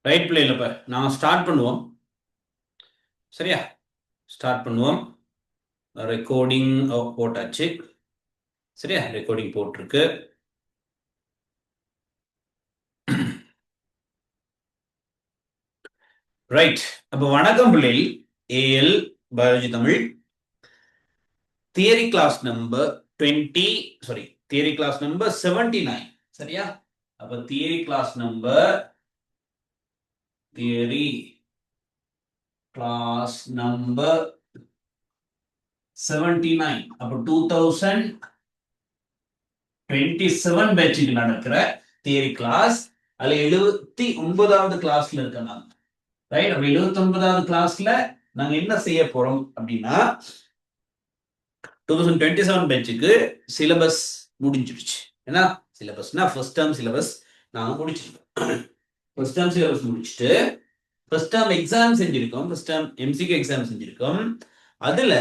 Right பிளேல இப்ப நான் ஸ்டார்ட் பண்ணுவோம். சரியா? ஸ்டார்ட் பண்ணுவோம். ரெக்கார்டிங் போட்டாச்சு. சரியா? ரெக்கார்டிங் போட்டிருக்கு. ரைட். அப்ப வணக்கம் பிள்ளைகள். AL biology Tamil theory class number 20, sorry, theory class number 79. சரியா? அப்ப தியரி கிளாஸ் நம்பர் 79. அப்ப 2027 பேட்சுக்கு நடக்கிற தியரி கிளாஸ். அதுல 79வது கிளாஸ்ல இருக்க நான். ரைட். அப்ப 79வது கிளாஸ்ல நாங்க என்ன செய்ய போறோம் அப்படின்னா 2027 பேட்சுக்கு சிலபஸ் முடிஞ்சிருச்சு. ஏன்னா சிலபஸ்னா ஃபர்ஸ்ட் டேர்ம் சிலபஸ் நாங்க முடிச்சிருக்கோம். ஃபர்ஸ்ட் டேர்ம் சிலபஸ் முடிச்சுட்டு ஃபர்ஸ்ட் டேர்ம் எக்ஸாம் செஞ்சிருக்கோம். ஃபர்ஸ்ட் டேர்ம் எம்சிக்யூ எக்ஸாம் செஞ்சிருக்கோம். அதுல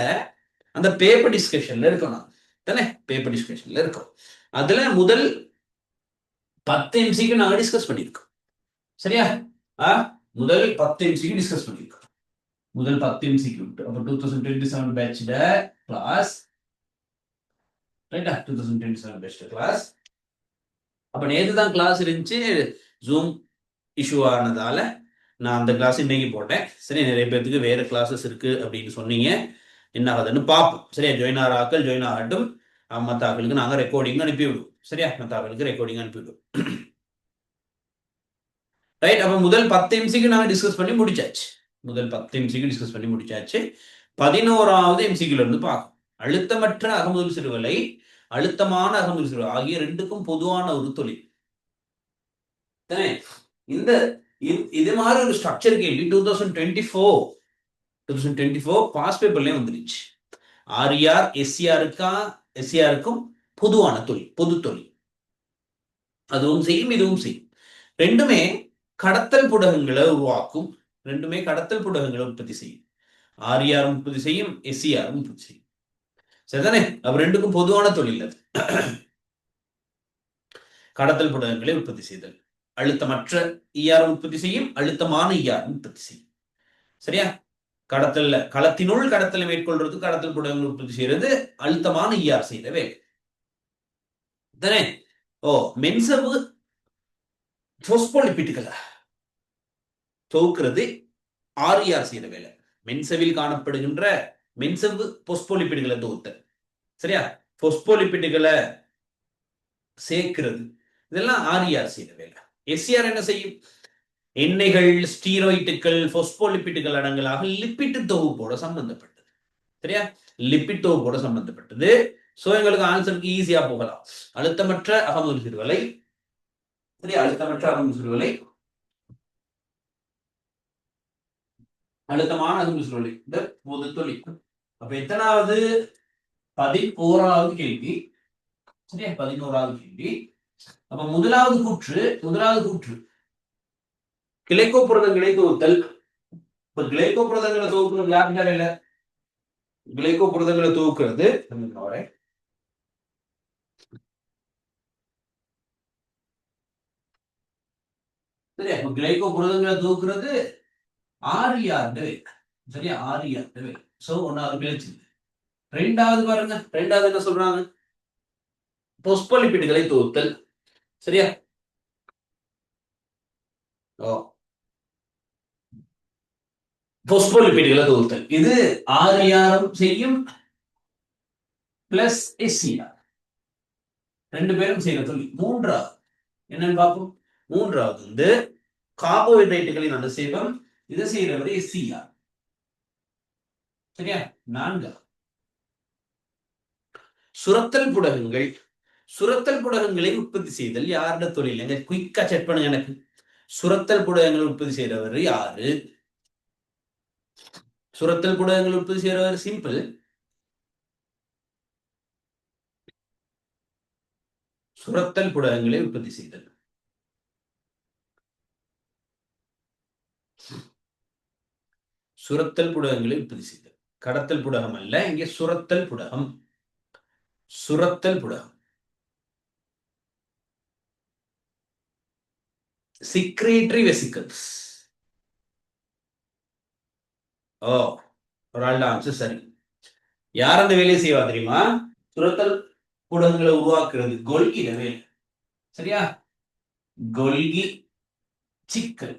அந்த பேப்பர் டிஸ்கஷன்ல இருக்கோம். நான் தானே பேப்பர் டிஸ்கஷன்ல இருக்கோம். அதுல முதல் 10 எம்சிக்கு நாங்க டிஸ்கஸ் பண்ணியிருக்கோம். சரியா? முதல் 10 எம்சிக்கு டிஸ்கஸ் பண்ணியிருக்கோம். முதல் 10 எம்சிக்கு. அப்ப 2027 பேட்ச்ல கிளாஸ். ரைட்டா? 2027 பேட்ச்ல கிளாஸ். அப்ப நேற்று தான் கிளாஸ் இருந்துச்சு. ஜூம் இஷ்யூ ஆனதால நான் அந்த கிளாஸ் இன்னைக்கு போட்டேன். சரி, நிறைய பேருக்கு வேற கிளாஸஸ் இருக்கு அப்படின்னு சொன்னீங்க. என்ன ஆகுதுன்னு பார்ப்போம். சரியா? ஜாயின் ஆகிற ஆக்கள் ஜாயின் ஆகட்டும். மற்ற ஆக்களுக்கு நாங்கள் ரெக்கார்டிங் அனுப்பிவிடுவோம். சரியா? மற்ற ஆக்களுக்கு ரெக்கார்டிங் அனுப்பிவிடுவோம். ரைட். அப்ப முதல் 10 எம்சிக்கு நாங்கள் டிஸ்கஸ் பண்ணி முடிச்சாச்சு. முதல் 10 எம்சிக்கு டிஸ்கஸ் பண்ணி முடிச்சாச்சு. 11வது எம்சிக்குல இருந்து பார்க்கும். அழுத்தமற்ற அகமுதல் சிறுவலை, அழுத்தமான அகமுதல் சிறுவலை ஆகிய ரெண்டுக்கும் பொதுவான ஒரு தொழில். இந்த இது மாதிரி ஒரு ஸ்ட்ரக்சர் கேள்வி 2024 பாஸ் பேப்பர்லயும் வந்துருச்சு. ஆர்இஆர் எஸ்சிஆருக்கும் பொதுவான தொழில், பொது தொழில். அதுவும் செய்யும், இதுவும் செய்யும். ரெண்டுமே கடத்தல் புடகங்களை உருவாக்கும். ரெண்டுமே கடத்தல் புடகங்களை உற்பத்தி செய்யும். ஆர்இஆர் உற்பத்தி செய்யும், எஸ்சிஆர் உற்பத்தி செய்யும். சரிதானே? அப்ப ரெண்டுக்கும் பொதுவான தொழில் அது. கடத்தல் புடகங்களை உற்பத்தி செய்தல். அழுத்தமற்ற ஈஆர் உற்பத்தி செய்யும், அழுத்தமான ஈஆர் உற்பத்தி செய்யும். சரியா? கடத்தல்ல களத்தினுள் கடத்தலை மேற்கொள்றது கடத்தல் புடகங்கள் உற்பத்தி செய்யறது அழுத்தமான ஈஆர் செய்த வேலை. தானே? மென்சவு போஸ்போலிபிட்டுகளை தொகுக்கிறது ஆர்இஆர் செய்த வேலை. மென்சவில் காணப்படுகின்ற மென்சவு போஸ்போலிபிட்டுகளை தொகுத்தல். சரியா? போஸ்போலிபிட்டுகளை சேர்க்கிறது இதெல்லாம் ஆர்இஆர் செய்த வேலை. எஸ்சிஆர் என்ன செய்யும்? எண்ணெய்கள், ஸ்டீராய்டுகள், போஸ்போலிபிட்டுகள் அடங்கலாக லிப்பிட் தொகுப்போட சம்பந்தப்பட்டது. சரியா? லிப்பிட் தொகுப்போட சம்பந்தப்பட்டது. சோ எங்களுக்கு ஆன்சருக்கு ஈஸியா போகலாம். அழுத்தமற்ற அகமுதல் சிறுவலை. சரியா? அழுத்தமற்ற அகமுதல் சிறுவலை, அழுத்தமான அகமுதல் சிறுவலை, இந்த பொது தொழில். அப்ப எத்தனாவது? 11வது கேள்வி. சரியா? 11வது கேள்வி. அப்ப முதலாவது கூற்று கிளைக்கோ புரதங்களை தொகுத்தல். இப்ப கிளைக்கோ புரதங்களை தொகுக்கிறது யாருங்க வேலை? கிளைக்கோ புரதங்களை தொகுக்கிறது சரியா? கிளைக்கோ புரதங்களை தொகுக்கிறது ஆர்இஆர் வேலை. சரியா? ஆர்இஆர் வேலை. சோ ஒன்னாவது பேச்சு. ரெண்டாவது பாருங்க, ரெண்டாவது என்ன சொல்றாங்க? போஸ்போலிபிட்களை தொகுத்தல். சரியா? போஸ்போலிபிட்களை தொகுத்தல். இது ஆர்இஆர் செய்யும் பிளஸ் எஸ்சிஆர் ரெண்டு பேரும் செய்யற தொழில். மூன்றாவது என்னன்னு பார்ப்போம். மூன்றாவது வந்து கார்போஹைட்ரேட்டுகளின் அனுசேபம். இதை செய்யறவர் எஸ்சிஆர். சரியா? நான்காவது சுரத்தல் புடகங்கள். சுரத்தல் புடகங்களை உற்பத்தி செய்தல் யாரோட தொழில்? எங்க குயிக்கா செக் பண்ணுங்க எனக்கு. சுரத்தல் புடகங்கள் உற்பத்தி செய்யறவர் யாரு? சுரத்தல் புடகங்கள் உற்பத்தி செய்யறவர் சிம்பிள். சுரத்தல் புடகங்களை உற்பத்தி செய்தல். சுரத்தல் புடகங்களை உற்பத்தி செய்தல். கடத்தல் புடகம் அல்ல, இங்கே சுரத்தல் புடகம். சுரத்தல் புடகம். சிக்ரேட்டரி வெசிக்கல்ஸ். ஓ, ஒரு ஆள் ஆன்சர் சரி. யார் அந்த வேலையை செய்வா தெரியுமா? சுரத்தல் ஊடகங்களை உருவாக்குறது கொல்கி வேலை. சரியா? கொல்கி சிக்கல்.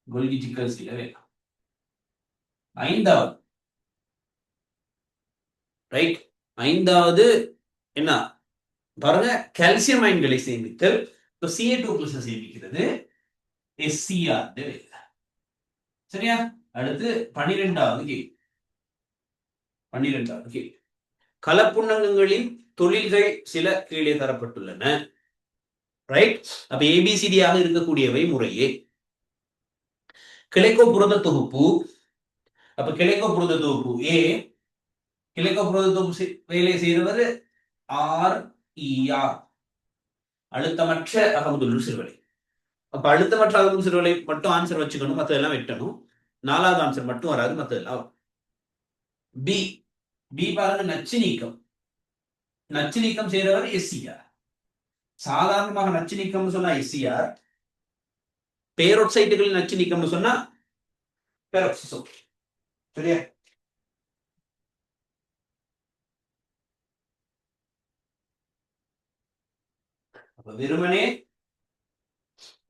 கொல்கி சிக்கல் செய்ய வேலை. ஐந்தாவது, ரைட், ஐந்தாவது என்ன பாருங்க, கால்சியம் அயன்களை சேமித்தல். Ca2+ சேமிக்கிறது SCR. சரியா? அடுத்து 12வது கேள்வி. 12வது கேள்வி, கலப்புண்ணங்களின் தொழில்கள் சில கீழே தரப்பட்டுள்ளன. ரைட். அப்ப ABCD ஆக இருக்கக்கூடியவை முறையே கிளைக்கோ புரத தொகுப்பு. அப்ப கிளைக்கோ புரத தொகுப்பு A. கிளைக்கோ புரத தொகுப்பு வேலை செய்தவர் RER, அழுத்தமற்ற அகமுதல் சிறுவலை. அப்ப அழுத்தமற்ற அகமுதல் சிறுவலை மட்டும் ஆன்சர் வச்சுக்கணும், மற்றதெல்லாம் வெட்டணும். 4வது ஆன்சர் மட்டும் வராது, மற்றதெல்லாம். B. B பாருங்க, நச்சு நீக்கம். நச்சு நீக்கம் செய்தவர் SCR. சாதாரணமாக நச்சு நீக்கம் சொன்னா SCR, பேரோட்சைட்டுகளின் நச்சு நீக்கம் சொன்னா பெராக்சிசோம். சரியா? அப்ப வெறுமனே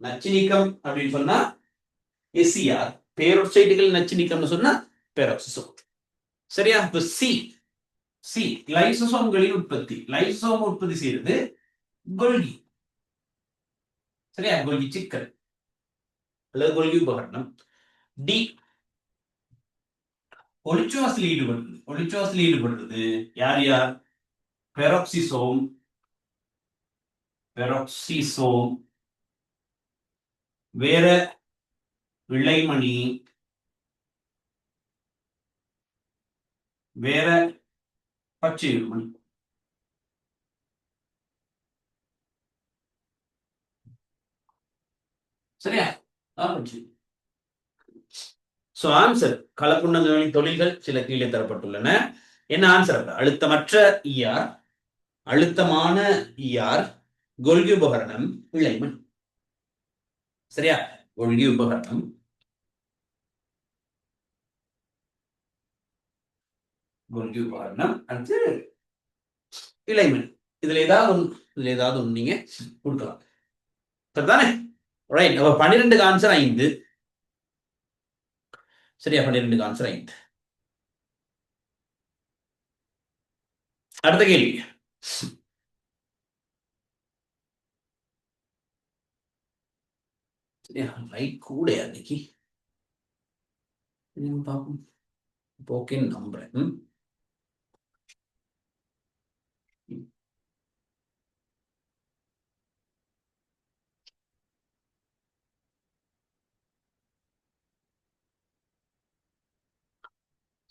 நச்சு நீக்கம் அப்படின்னு சொன்னா SCR, பேரோட்சைட்டுகள் நச்சு நீக்கம்னு சொன்னா பெராக்சிசோம். சரியா? இப்ப சி. சி லைசோசோம்களின் உற்பத்தி. லைசோசோம் உற்பத்தி செய்யறது கொல்கி. சரியா? கொல்கி சிக்கல் அல்லது கொல்கி உபகரணம். டி. ஒளிச்சுவாசில் ஈடுபடுறது. ஒளிச்சுவாசில் ஈடுபடுறது யார் யார்? பெராக்சிசோம். பெராக்சிசோம், வேற இழைமணி, வேற பச்சை மணி. சரியா? சோ ஆன்சர், கலப்புண்ணங்களின் தொழில்கள் சில கீழே தரப்பட்டுள்ளன. என்ன ஆன்சர்? அழுத்தமற்ற ER, அழுத்தமான ER, கொல்கி உபகரணம், இழைமண். சரியா? கொல்கி உபகரணம், கொல்கி உபகரணம், அடுத்து இழைமண். இதுல ஏதாவது ஒண்ணு நீங்க கொடுக்கலாம். சரிதானே? ரைட். அப்ப 12க்கு ஆன்சர் 5. சரியா? 12க்கு ஆன்சர் 5. அடுத்த கேள்வி. லைட் கூட அன்னைக்கு பார்ப்போம். ஓகே நம்புறேன்.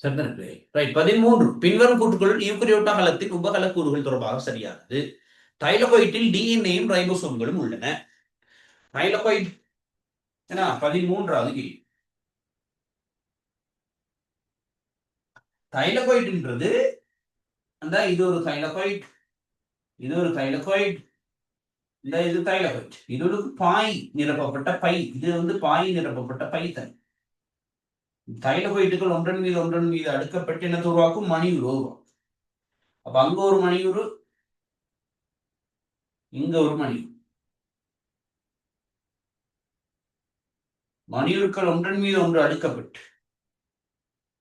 ரைட். 13 பின்வரும் கூற்றுக்கள் யூகரியோட்டா கலத்தின் உபகல கூறுகள் தொடர்பாக சரியானது. தைலகோயிட்டில் DNA-யும் ரைபோசோம்களும் உள்ளன. தைலகோயிட் 13வது கேள்வி. தைலகோயிட்ன்றது அந்த இது ஒரு தைலகோயிட், இது ஒரு தைலகோயிட், இது தைலகோயிட். இது ஒரு பாய் நிரப்பப்பட்ட பை. இது பாய் நிரப்பப்பட்ட பை தன். தைலகோயிட்டுகள் ஒன்றன் மீது அடுக்கப்பட்டு என்ன உருவாக்கும்? மணியுரு உருவாக்கும். அப்ப அங்க ஒரு மணியுரு, இங்க ஒரு மணியுரு. மணியுருக்கள் ஒன்றன் மீது ஒன்று அடுக்கப்பட்டு,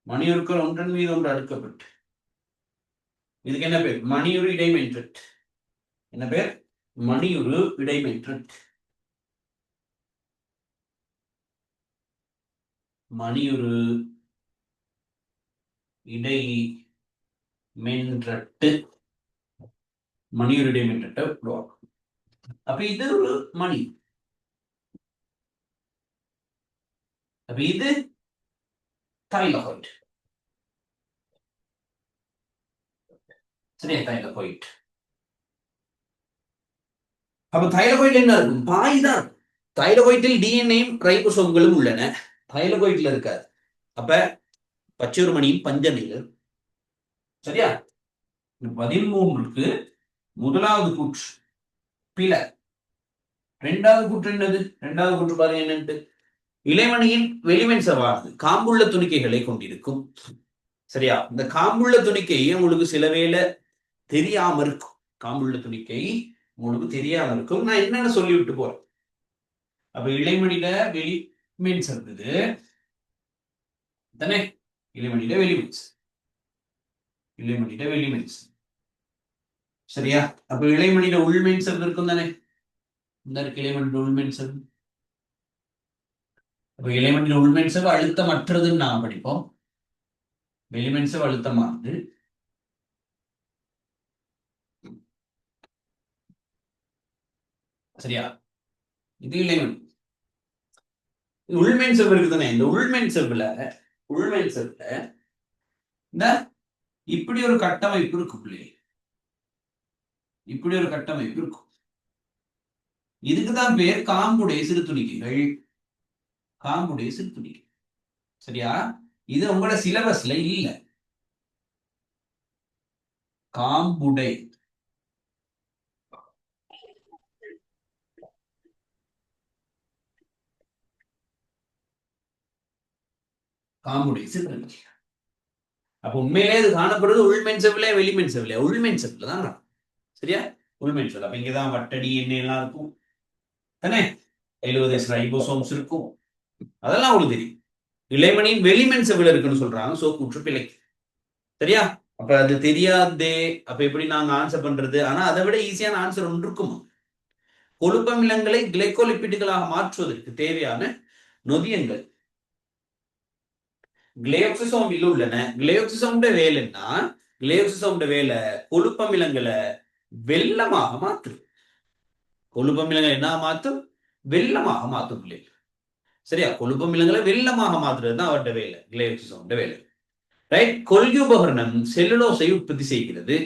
மணியுருக்கள் ஒன்றன் மீது ஒன்று அடுக்கப்பட்டு, இதுக்கு என்ன பேர்? மணியுரு இடைமென்ட்ரட். என்ன பேர்? மணியுரு இடைமென்ட்ரட். மணியுரு இடை மென்றட்டு, மணியுரு இடைமென்றட்டை உருவாக்கும். அப்ப இது ஒரு மணி. அப்ப இது தைலகோயிட். சரியா? தைலகோயிட். அப்ப தைலகோயிட் என்ன இருக்கும்? பாய் தான். தைலகோயிட்டில் DNA-யும் ரைபோசோம்களும் உள்ளன. தைலகோயிட்ல இருக்காது. அப்ப பச்சை மணியின் பஞ்ச நிலை. சரியா? 13க்கு முதலாவது கூற்று பிழை. 2வது கூற்று என்னது? 2வது கூற்று பாருங்க என்னன்ட்டு. இலைமணியின் வெளிமென்சவானது காம்புள்ள துணிக்கைகளை கொண்டிருக்கும். சரியா? இந்த காம்புள்ள துணிக்கை உங்களுக்கு சில வேளை தெரியாம இருக்கும். காம்புள்ள துணிக்கை உங்களுக்கு தெரியாம இருக்கும். நான் என்னன்னு சொல்லிவிட்டு போறேன். அப்ப இலைமணியில வெளிமென்ஸ் இருந்தது தானே? இலைமணியில வெளிமென்ஸ், இலைமணியில வெளிமென்ஸ். சரியா? அப்ப இலைமணியில உள்மென்ஸ் இருக்கும் தானே? இந்த இலைமணியில உள்மென்ஸ். அப்ப இலைமணியில உள்மென்ஸ் அழுத்தமற்றதுன்னு நாம் படிப்போம். வெளிமென்ஸ் அழுத்தமானது. சரியா? இது இலைமணி. உள்மென் செவ் இருக்குதானே? இந்த உள்மென் செவ்ல இந்த இப்படி ஒரு கட்டமைப்பு இருக்கும் பிள்ளை. இப்படி ஒரு கட்டமைப்பு இருக்கும். இதுக்குதான் பேர் காம்புடைய சிறு துணிக்கைகள். காம்புடைய சிறு துணிக்கை. சரியா? இது உங்களோட சிலபஸ்ல இல்ல. காம்புடை காம்புடைய சிறு துணிக்கை. அப்ப உண்மையிலே இது காணப்படுறது உள்மென் செவ்ல வெளிமென் செவ்ல? உள்மென் செவ்ல தான். சரியா? உள்மென் செவ். அப்ப இங்கதான் வட்டடி எண்ணெய் எல்லாம் இருக்கும் தானே? 70 ரைபோசோம்ஸ் இருக்கும். அதெல்லாம் உங்களுக்கு தெரியும். இலைமணியின் வெளிமென் செவ்ல இருக்குன்னு சொல்றாங்க. சோ கூற்று பிழை. சரியா? அப்ப அது தெரியாதே. அப்ப எப்படி நாங்க ஆன்சர் பண்றது? ஆனா அதை விட ஈஸியான ஆன்சர் ஒன்று இருக்கும். கொழுப்பமிலங்களை கிளைகோலிப்பிடுகளாக மாற்றுவதற்கு தேவையான நொதியங்கள் கிளையோக்சிசோமில் உள்ளன. கிளையோக்சிசோம்ட வேலைன்னா, கிளையோக்சிசோம்ட வேலை கொழுப்பமிலங்களை வெள்ளமாக மாற்றும். கொழுப்பமிலங்களை என்ன மாற்றும்? வெள்ளமாக மாற்றும் பிள்ளைகள். சரியா? கொழுப்பமிலங்களை வெள்ளமாக மாற்றுறது தான் அவருடைய வேலை, கிளையோக்சிசோம்ட வேலை. ரைட்? கொள்கை உபகரணம் செல்லுலோஸை உற்பத்தி செய்கிறது.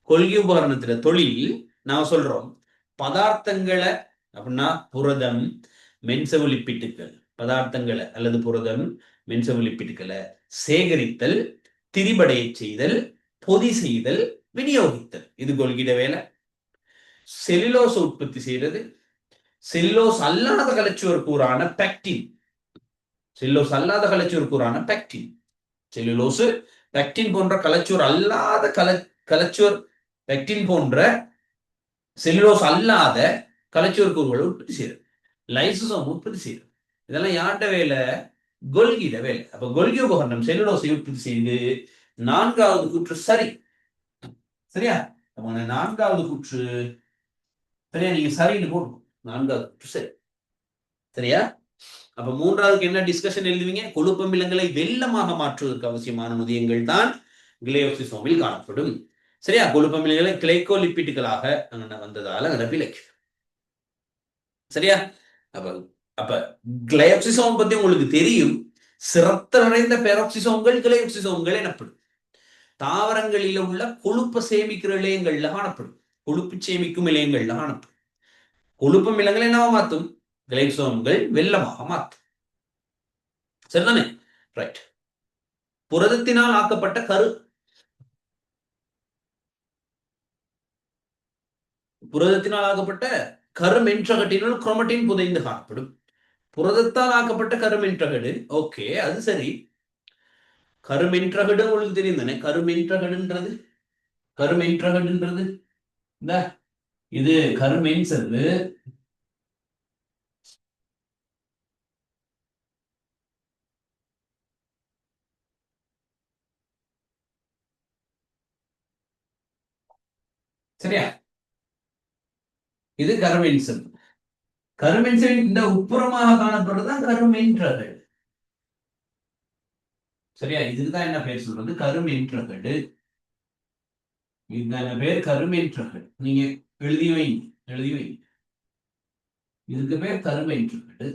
கொள்கை உபகரணத்துல தொழில் நான் சொல்றோம் பதார்த்தங்களை அப்படின்னா புரதம், மென்சவுலிப்பிட்டுக்கள், பதார்த்தங்களை அல்லது புரதம், மென்சவுலிப்பிட்டுக்களை சேகரித்தல், திரிபடைய செய்தல், பொதி செய்தல், விநியோகித்தல். இது கொள்கிட வேலை. செல்லுலோஸ் உற்பத்தி செய்யறது. செல்லுலோஸ் அல்லாத கலச்சுவர் கூறான பெக்டின். செல்லுலோஸ் அல்லாத கலச்சுவர் கூறான பெக்டின். செல்லுலோஸ் பெக்டின் போன்ற கலச்சுவர் அல்லாத கலச்சுவர் பெக்டின் போன்ற செல்லுலோஸ் அல்லாத கலச்சுவர் கூறுகளை உற்பத்தி செய்யுது. லைசோசோம் உற்பத்தி செய்யுது. இதெல்லாம் யார்கிட்ட வேலை? கொல்கிட வேலை. அப்ப கொல்கி உபகரணம் செல்லுலோஸை உற்பத்தி செய்து 4வது கூற்று சரி. சரியா? நம்ம 4வது கூற்று சரியா? நீங்க சரின்னு போடுவோம். 4வது கூற்று சரி. சரியா? அப்ப 3வதுக்கு என்ன டிஸ்கஷன் எழுதுவீங்க? கொழுப்பமிலங்களை வெள்ளமாக மாற்றுவதற்கு அவசியமான நொதியங்கள் தான் கிளையோக்சிசோமில் காணப்படும். சரியா? கொழுப்பமிலங்களை கிளைகோலிப்பிட்டுகளாக வந்ததால விலக்கு. சரியா? அப்ப அப்ப கிளையோக்சிசோம் பத்தி உங்களுக்கு தெரியும். சிரத்த நிறைந்த பெராக்சிசோம்கள் கிளையோக்சிசோம்கள் எனப்படும். தாவரங்களில் உள்ள கொழுப்பை சேமிக்கிற இலையங்கள்ல காணப்படும். கொழுப்பு சேமிக்கும் இலையங்கள்ல காணப்படும். கொழுப்பு இலங்களை என்னவா மாத்தும்? கிளைசோம்கள் வெள்ளமாக மாத்தும். சரிதானே? ரைட். புரதத்தினால் ஆக்கப்பட்ட புரதத்தினால் ஆக்கப்பட்ட கருமென்றகட்டினுள் குரோமட்டின் புதைந்து காணப்படும். புரதத்தால் ஆக்கப்பட்ட கருமென்றகடு. ஓகே, அது சரி. கருமென்றகடு உங்களுக்கு தெரியும் தானே? கருமென்றகடுன்றது இந்த இது கருமென் செல்லு. சரியா? இது கருமென் செல். கருமென் செல் இந்த உட்புறமாக காணப்படுறதுதான் கருமென்றகடு. சரியா? இதுக்குதான் என்ன பேர் சொல்றது? கருமென்றகடு. இதுதான் என்ன பேர்? கருமென்றகடு. நீங்க எழுதி வைங்க. இதுக்கு பேர் கருமென்றகடு.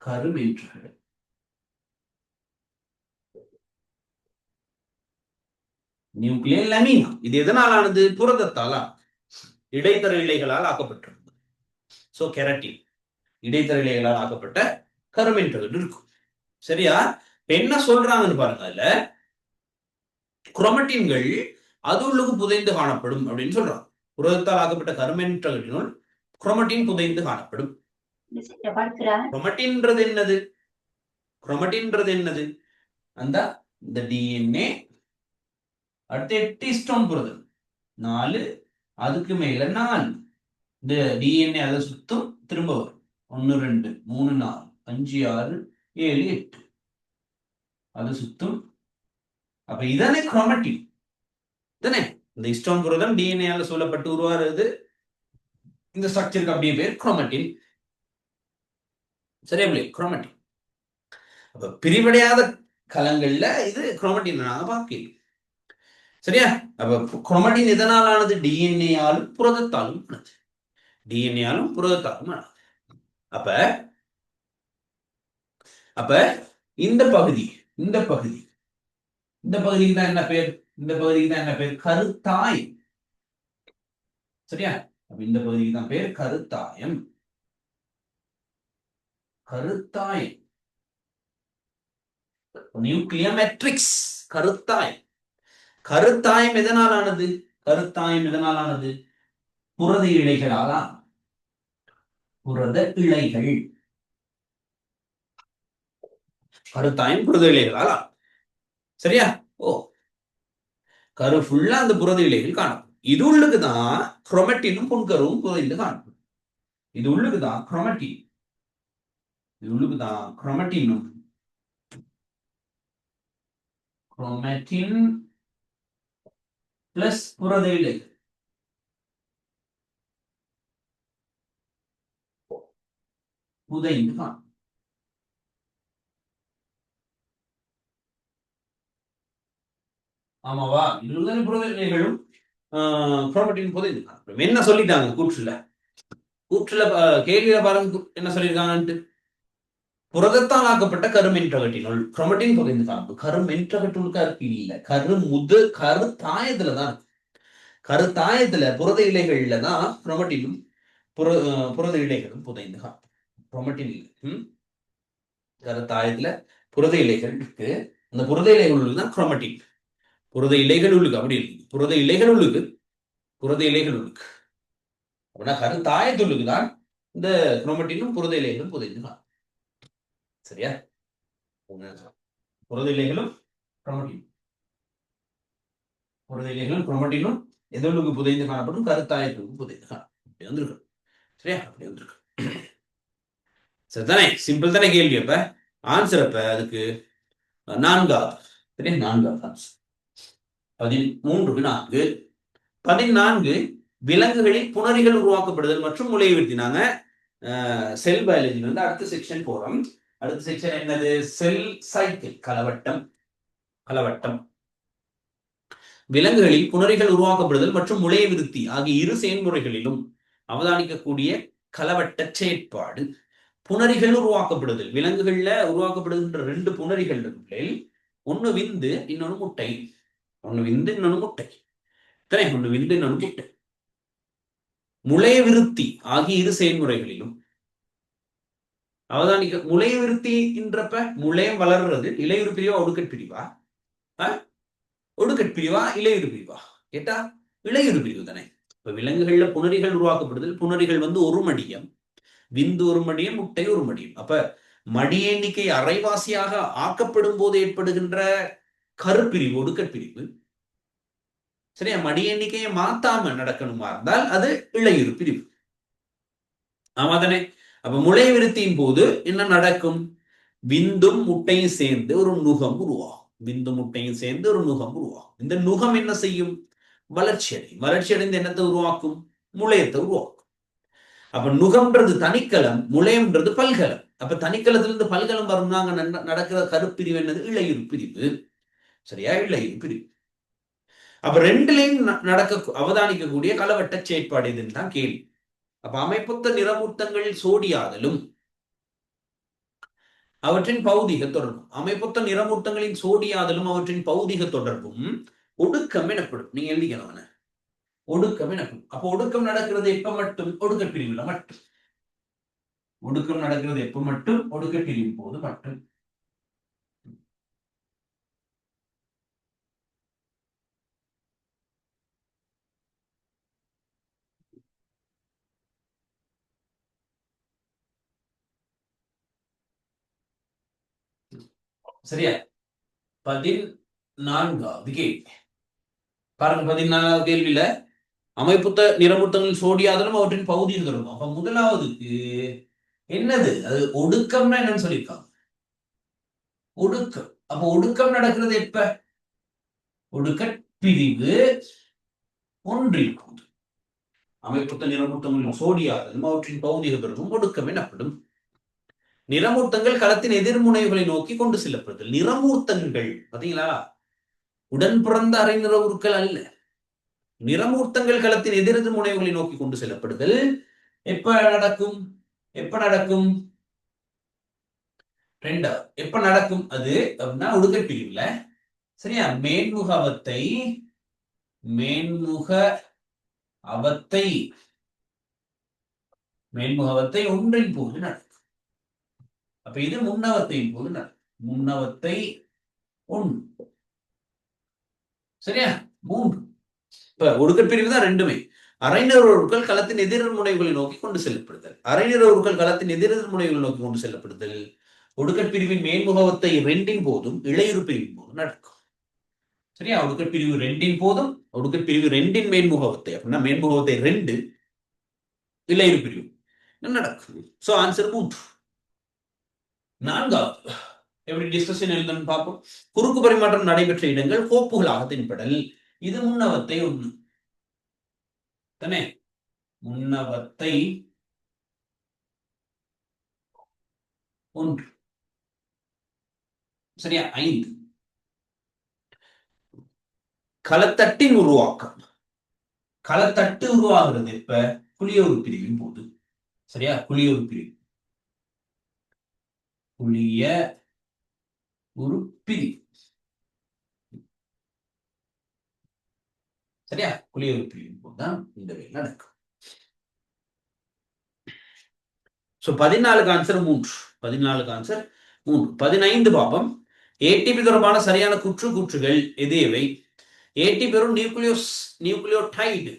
கருமென்றகடு. நியூக்ளியர் லமினா. இது எதனால் ஆனது? புரதத்தால், இடைத்தர இலைகளால் ஆக்கப்பட்டிருக்கும். சோ கெரட்டின் இடைத்தர இலைகளால் ஆக்கப்பட்ட கருமென்றகடு இருக்கும். சரியா? என்ன சொல்றாங்கன்னு பாருங்க. அதுல குரோமட்டின்கள் அது உள்ளுக்கு புதைந்து காணப்படும் அப்படின்னு சொல்றாங்க. புரதத்தால் ஆக்கப்பட்ட கருமென்றகட்டினுள் குரோமட்டின் புதைந்து காணப்படும். குரோமட்டின்றது என்னது? குரோமட்டின்றது என்னது? அந்த இந்த டிஎன்ஏ அடுத்து 8 ஹிஸ்டோன் புரதம் 4, அதுக்கு மேல 4 இந்த டிஎன்ஏ அதை சுத்தும், திரும்ப வரும் 1 2 3 4 5 6 7 8 அது சுத்தும். அப்ப இதானே குரோமட்டின் தானே. இந்த ஹிஸ்டோன் புரதம் டிஎன்ஏல சொல்லப்பட்டு உருவாகிறது. இந்த ஸ்ட்ரக்சருக்கு அப்படியே பேர் குரோமட்டின். சரியா பிள்ளை? குரோமட்டின். அப்ப பிரிவடையாத கலங்கள்ல இது குரோமட்டின் நாங்க பார்க்கலாம். சரியா? அப்ப குரோமட்டின் எதனால் ஆனது? டிஎன்ஏயாலும் புரதத்தாலும் ஆனது. டிஎன்ஏயாலும் புரதத்தாலும் ஆனது. அப்ப அப்ப இந்த பகுதி இந்த பகுதி இந்த பகுதிக்கு தான் என்ன பேர்? இந்த பகுதிக்கு தான் என்ன பேர்? கருத்தாய். சரியா? அப்ப இந்த பகுதிக்கு தான் பேர் கருத்தாயம். கருத்தாய் நியூக்ளியர் மேட்ரிக்ஸ். கருத்தாய். கருத்தாயம் எதனால் ஆனது? கருத்தாயம் எதனால் ஆனது? புரத இழைகளால். புரத இழைகள். கருத்தாயம் புரத இழைகளால். சரியா? ஓ, கரு ஃபுல்லா அந்த புரத இழைகள் காணும். இது உள்ளுக்குதான் குரோமட்டினும் புன்கருவும் புதைந்து காணும். இது உள்ளுக்குதான் குரோமட்டின். இது உள்ளுக்குதான் குரோமட்டினும் குரோமட்டின் பிளஸ் புரத இழைகள் புதைந்து காணும். ஆமாவா? இதுதான் புரத இழைகளும் குரோமட்டின் புதைந்து காணும். என்ன சொல்லிட்டாங்க கூற்றுல? கூற்றுல கேள்வியில பாருங்க என்ன சொல்லியிருக்காங்கன்ட்டு. புரதத்தால் ஆக்கப்பட்ட கருமென்றகட்டினுள் குரோமட்டின் புதைந்து காணும். கருமென்றகட்டினுக்கு இருக்கு இல்ல, கருத்தாயத்துலதான் இருக்கு. கருத்தாயத்துல புரத இலைகள்ல தான் குரோமட்டினும் புரத இலைகளும் புதைந்து காணும். குரோமட்டின் இல்லை. கருத்தாயத்துல புரத இலைகள் இருக்கு. அந்த புரத இலைகள் தான் குரோமட்டின். புரத இலைகள் உள்ளுக்கு அப்படி இருக்கு. புரத இலைகள் உள்ளுக்கு புரத இலைகள் உள்ளுக்கு அப்படின்னா கருத்தாயத்துள்ளுக்கு தான் இந்த குரோமட்டினும் புரத இலைகளும் புதைந்து காணும். சரியா? புரத இலைகளும் குரோமட்டின் புரத இலைகளும் குரோமட்டினும் எதொழுக்கு புதைந்து காணப்படும்? கருத்தாயத்துக்கு புதைந்து காணும். அப்படி வந்திருக்கு. சரியா? அப்படி வந்திருக்கு. சரிதானே? சிம்பிள் தானே கேள்வி. அப்ப ஆன்சர் அப்ப அதுக்கு 4வது. சரியா? 4வது ஆன்சர் 13 14 விலங்குகளில் புணரிகள் உருவாக்கப்படுதல் மற்றும் முளைவிருத்தினாங்க. செல் பயாலஜி வந்து அடுத்த செக்ஷன் போறோம். அடுத்த செக்ஷன் என்னது? Cell cycle. கலவட்டம். கலவட்டம். விலங்குகளில் புணரிகள் உருவாக்கப்படுதல் மற்றும் முளைவிருத்தி ஆகிய இரு செயல்முறைகளிலும் அவதானிக்கக்கூடிய கலவட்ட செயற்பாடு. புணரிகள் உருவாக்கப்படுதல். விலங்குகள்ல உருவாக்கப்படுகின்ற 2 புணரிகள் ஒண்ணு விந்து, இன்னொன்னு முட்டை. ஒண்ணு விந்து, இன்னொன்னு முட்டை. ஒண்ணு விந்து, இன்னொன்னு முட்டை. முளைவிருத்தி ஆகிய இரு செயல்முறைகளிலும் அவதானிக்க. முளைவிருத்தி என்றப்ப முளையம் வளர்றது இலையுறு பிரிவா ஒடுக்கட் பிரிவா? ஒடுக்கட் பிரிவா இலையுறு பிரிவா கேட்டா இலையுறு பிரிவு தானே. இப்ப விலங்குகள்ல புணரிகள் உருவாக்கப்படுதல். புணரிகள் வந்து ஒரு மடியம், விந்து ஒரு மடியம், முட்டை ஒரு மடியம். அப்ப மடி எண்ணிக்கை அரைவாசியாக ஆக்கப்படும் போது ஏற்படுகின்ற கருப்பிரிவு ஒடுக்கப்பிரிவு. சரியா? மடி எண்ணிக்கையை மாத்தாம நடக்கணுமா இருந்தால் அது இளையுறு பிரிவு. ஆமா தானே? அப்ப முளை விருத்தியின் போது என்ன நடக்கும்? விந்தும் முட்டையும் சேர்ந்து ஒரு நுகம் உருவாகும். விந்து முட்டையும் சேர்ந்து ஒரு நுகம் உருவாகும். இந்த நுகம் என்ன செய்யும்? வளர்ச்சி அடையும். வளர்ச்சி அடைந்து என்னத்தை உருவாக்கும்? முளையத்தை உருவாக்கும். அப்ப நுகம்ன்றது தனிக்கலம், முளையம்ன்றது பல்கலம். அப்ப தனிக்கலத்திலிருந்து பல்கலம் வரும்னாங்க நடக்கிற கருப்பிரிவு என்னது? இளையுறு பிரிவு. சரியா? இளையுறு பிரிவு. அப்ப ரெண்டுலையும் நடக்க அவதானிக்கக்கூடிய கலவட்ட செயற்பாடு இதுன்னு தான் கேள்வி. அப்ப அமைப்புத்த நிறமூர்த்தங்கள் சோடியாதலும் அவற்றின் பௌதிக தொடர்பும். அமைப்புத்த நிறமூர்த்தங்களின் சோடியாதலும் அவற்றின் பௌதிக தொடர்பும் ஒடுக்கம் எனப்படும். நீங்க எழுதிக்கணும். ஒடுக்கம் எனப்படும். அப்ப ஒடுக்கம் நடக்கிறது எப்ப மட்டும்? ஒடுக்க பிரிவுல மட்டும். ஒடுக்கம் நடக்கிறது எப்ப மட்டும்? ஒடுக்க பிரிவு போது மட்டும். சரியா? 14வது கேள்வி பாருங்க. 14வது கேள்வியில அமைப்புத்த நிறமூர்த்தங்கள் சோடியாதலும் அவற்றின் பகுதியில் தொடங்கும். அப்ப முதலாவதுக்கு என்னது? அது ஒடுக்கம்னா என்னன்னு சொல்லியிருக்காங்க. ஒடுக்கம். அப்ப ஒடுக்கம் நடக்கிறது எப்ப? ஒடுக்க பிரிவு ஒன்றில் போது அமைப்புத்த நிறமூர்த்தங்கள் சோடியாதலும் அவற்றின் பகுதியில் தொடங்கும் ஒடுக்கம் எனப்படும். நிறமூர்த்தங்கள் களத்தின் எதிர்முனைவுகளை நோக்கி கொண்டு செல்லப்படுதல். நிறமூர்த்தங்கள் பாத்தீங்களா, உடன் பிறந்த அரை நிற உருக்கள் அல்ல. நிறமூர்த்தங்கள் களத்தின் எதிரெதிர் முனைவுகளை நோக்கி கொண்டு செல்லப்படுதல் எப்ப நடக்கும்? எப்ப நடக்கும்? ரெண்டா எப்ப நடக்கும் அது அப்படின்னா ஒடுக்கப் பிரிவுல. சரியா? மேன்முக அவத்தை ஒன்றின் போது நடக்கும். அப்ப இது முன்னவத்தையின் போது நடக்கும். முன்னவத்தை ஒன்று. சரியா? 3. இப்ப ஒடுக்கப் பிரிவு தான் ரெண்டுமே. அரைநிற உருக்கள் களத்தின் எதிர் முனைவுகளை நோக்கி கொண்டு செல்லப்படுதல். அரைநிற உருக்கள் களத்தின் எதிர் முனைவுகளை நோக்கி கொண்டு செல்லப்படுதல் ஒடுக்கப் பிரிவின் மேன்முகவத்தை 2 போதும் இளையுறு பிரிவின் போதும் நடக்கும். சரியா? ஒடுக்கப் பிரிவு 2 போதும் ஒடுக்கப் பிரிவு 2 மேன்முகவத்தை அப்படின்னா மேன்முகவத்தை 2 இளையுறு பிரிவு நடக்கும். So answer 3. 4வது எப்படி டிஸ்கஷன் எழுதணும் பார்ப்போம். குறுக்கு பரிமாற்றம் நடைபெற்ற இடங்கள் கோப்புகளாக தென்படல். இது முன்னவத்தை 1 தானே? முன்னவத்தை 1. சரியா? 5. களத்தட்டின் உருவாக்கம். களத்தட்டு உருவாகிறது இப்ப குளியோரு பிரிவின் போது. சரியா? குளியோரு பிரிவு குளிய உருப்பிரி. சரியா? குளிய உருப்பிரிவின் போதுதான் இந்த வேலை நடக்கும். சோ 14க்கு ஆன்சர் 3. 14க்கு ஆன்சர் 3. 15 பாப்பம். ஏடிபி தொடர்பான சரியான கூற்றுகள் எது எவை? ஏடிபி ஒரு நியூக்ளியோடைடு.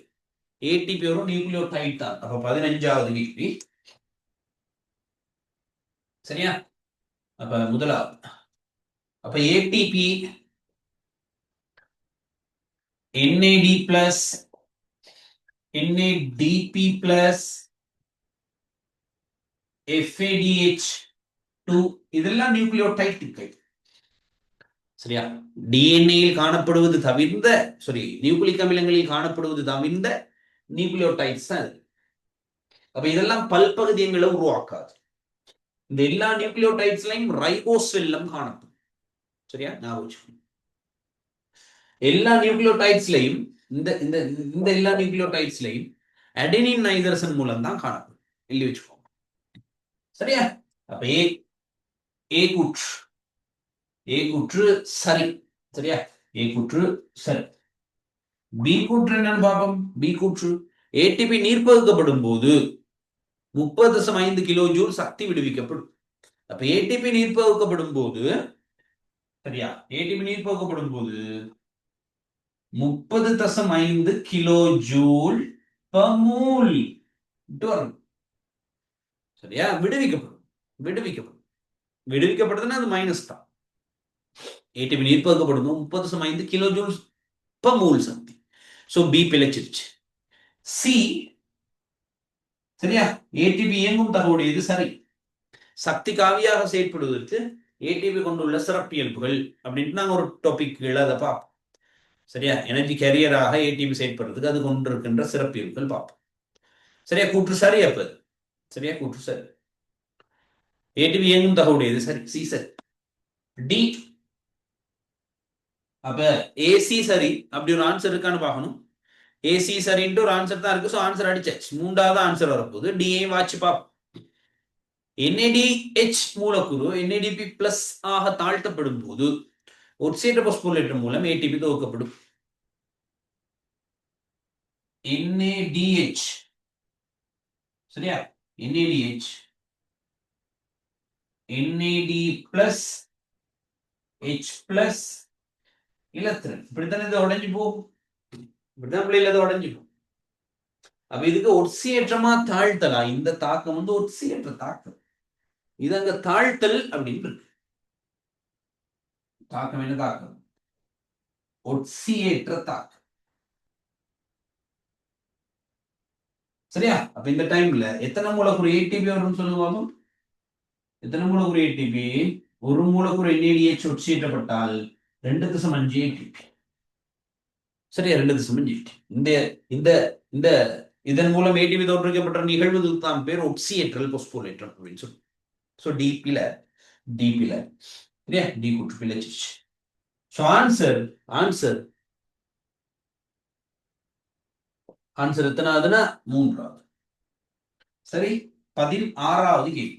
ஏடிபி ஒரு நியூக்ளியோடைடு தான். அப்ப 15வது கேள்வி. சரியா? அப்ப முதலாவது அப்ப ATP NAD plus NADP plus FADH2 இதெல்லாம் நியூக்ளியோடைடுகள். சரியா? டிஎன்ஏயில் காணப்படுவது தவிர்ந்த நியூக்ளிக் அமிலங்களில் காணப்படுவது தவிர்ந்த நியூக்ளியோடைட்ஸ் தான் இது. அப்ப இதெல்லாம் பல்பகுதியங்களை உருவாக்காது. இந்த எல்லா நியூக்ளியோடைட்ஸ்லையும் ரைபோஸ்வெல்லம் காணப்படும். சரியா? ஞாபகம். எல்லா நியூக்ளியோடைட்ஸ்லையும் இந்த எல்லா நியூக்ளியோடைட்ஸ்லையும் அடெனின் நைதரசன் மூலம் தான் காணப்படும். எழுதி வச்சுக்கோங்க. சரியா? அப்ப ஏ கூற்று சரி. சரியா? ஏ கூற்று சரி. பி கூற்று என்னன்னு பார்ப்போம். பி கூற்று ஏடிபி நீர்ப்பகுக்கப்படும் போது 30.5 கிலோ ஜூல் சக்தி விடுவிக்கப்படும். அப்ப ஏடிபி நீர்ப்பகுக்கப்படும் போது சரியா? ஏடிபி நீர்ப்பகுக்கப்படும் போது 30.5 கிலோ ஜூல் per mole சரியா? விடுவிக்கப்படுதுன்னா அது மைனஸ் தான். ஏடிபி நீர்ப்பகுக்கப்படும் 30.5 கிலோ ஜூல் per mole சக்தி. சோ பி பிழைச்சிருச்சு. சி சரியா? ஏடிபி இயங்கும் தகவுடையது சரி. சக்தி காவியாக செயற்படுவதற்கு ஏடிபி கொண்டுள்ள சிறப்பியல்புகள் அப்படின்ட்டு நாங்க ஒரு டாபிக் அதை பார்ப்போம். சரியா? எனர்ஜி கேரியராக ஏடிபி செயற்படுறதுக்கு அது கொண்டிருக்கின்ற சிறப்பியல்புகள் பார்ப்போம். சரியா? கூற்று சரி. அப்ப சரியா? கூற்று சரி. ஏடிபி இயங்கும் தகவுடையது சரி. சி சரி. டி அப்ப ஏசி சரி. அப்படி ஒரு ஆன்சர் இருக்கான்னு பார்க்கணும். ஏசி சரின்ட்டு ஒரு ஆன்சர் தான் இருக்கு. ஸோ ஆன்சர் அடிச்சாச்சு. 3வது ஆன்சர் வரப்போகுது. டிஏ வாட்சி பார்ப்போம். NADH மூலக்கூறு NADP பிளஸ் ஆக தாழ்த்தப்படும் போது ஒட்சியேற்ற பாஸ்போலேட்டர் மூலம் ஏடிபி துவக்கப்படும். NADH சரியா? NADH NAD plus H plus இலத்திரன் இப்படித்தானே இதை உடஞ்சி போகும். இப்படிதான் பிள்ளைல இதை உடஞ்சி போகும். அப்ப இதுக்கு ஒட்சியேற்றமா தாழ்த்தலா? இந்த தாக்கம் வந்து ஒட்சியேற்ற தாக்கம். இது அங்க தாழ்த்தல் அப்படின்னு இருக்கு. தாக்கம் என்ன தாக்கம்? ஒட்சியேற்ற தாக்கம். சரியா? அப்ப இந்த டைம்ல எத்தனை மூலக்கூறு ஏடிபி வரும்னு சொல்லுவாங்க? எத்தனை மூலக்கூறு ஏடிபி? ஒரு மூலக்கூறு NADH ஒட்சியேற்றப்பட்டால் 2.5 ஏடிபி. சரியா? 2.5 ஏடிபி. இந்த இந்த இந்த இதன் மூலம் ஏடிபி தோற்றுவிக்கப்பட்ட நிகழ்வுக்கு தான் பேர் ஒட்சியேற்றல் பொஸ்போலேற்றம் அப்படின்னு சொல்லி. ஸோ டிபில சரியா? டி கூட்டு பிழைச்சிருச்சு. ஸோ ஆன்சர் எத்தனாவதுன்னா 3வது. சரி, 16வது கேள்வி.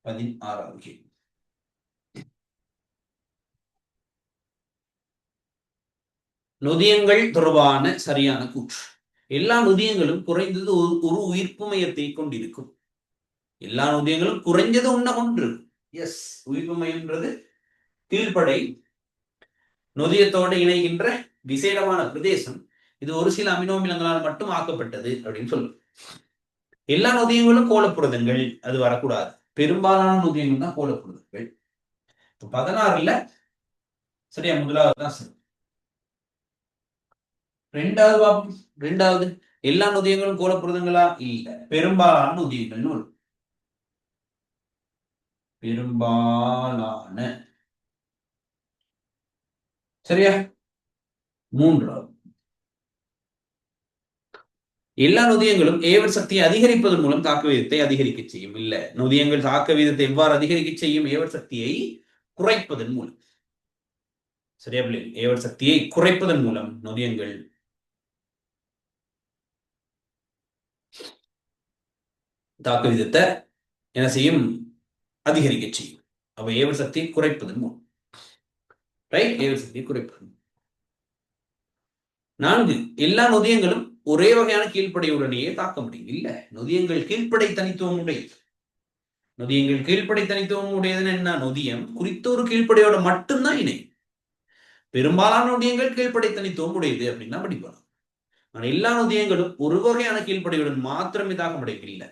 16வது கேள்வி. நொதியங்கள் தொடர்பான சரியான கூற்று. எல்லா நொதியங்களும் குறைந்தது ஒரு உயிர்ப்பு மையத்தை கொண்டிருக்கும். எல்லா நொதியங்களும் குறைஞ்சது ஒன்ன கொண்டு. எஸ், உயிர்ப்பு மையம்ன்றது கீழ்ப்படை நொதியத்தோடு இணைகின்ற விசேடமான பிரதேசம். இது ஒரு சில அமினோமிலங்களால் மட்டும் ஆக்கப்பட்டது அப்படின்னு சொல்லும். எல்லா நொதியங்களும் கோலப்புரதங்கள், அது வரக்கூடாது. பெரும்பாலான நொதியங்கள் தான் கோலப்புரதங்கள். 16ல சரியா? முதலாவது தான் சரி. ரெண்டாவது எல்லா நொதியங்களும் கோலப்புரதங்களா? இல்ல, பெரும்பாலான நொதியங்கள்னு வரும். பெரும்பாலான. சரியா? 3வது எல்லா நொதியங்களும் ஏவர் சக்தியை அதிகரிப்பதன் மூலம் தாக்க வீதத்தை அதிகரிக்க செய்யும். இல்ல, நொதியங்கள் தாக்க வீதத்தை எவ்வாறு அதிகரிக்க செய்யும்? ஏவர் சக்தியை குறைப்பதன் மூலம். சரியா பிள்ளை? ஏவர் சக்தியை குறைப்பதன் மூலம் நொதியங்கள் தாக்க வீதத்தை என்ன செய்யும்? அதிகரிக்க செய்யும். அப்ப ஏவர் சக்தியை குறைப்பதன் மூலம். ரைட்? ஏவர் சக்தியை குறைப்பதன். 4 எல்லா நொதியங்களும் ஒரே வகையான கீழ்ப்படையுடனேயே தாக்க முடியும். இல்ல, நொதியங்கள் கீழ்ப்படை தனித்துவம் உடையது. நொதியங்கள் கீழ்ப்படை தனித்துவம் உடையதுன்னு என்ன? நொதியம் குறித்த ஒரு கீழ்ப்படையோட மட்டும்தான் இணை. பெரும்பாலான நொதியங்கள் கீழ்ப்படை தனித்துவம் உடையது அப்படின்னா படிப்பாங்க. ஆனா எல்லா நொதியங்களும் ஒரு வகையான கீழ்ப்படையுடன் மாத்திரமே தாக்க முடியும். இல்லை,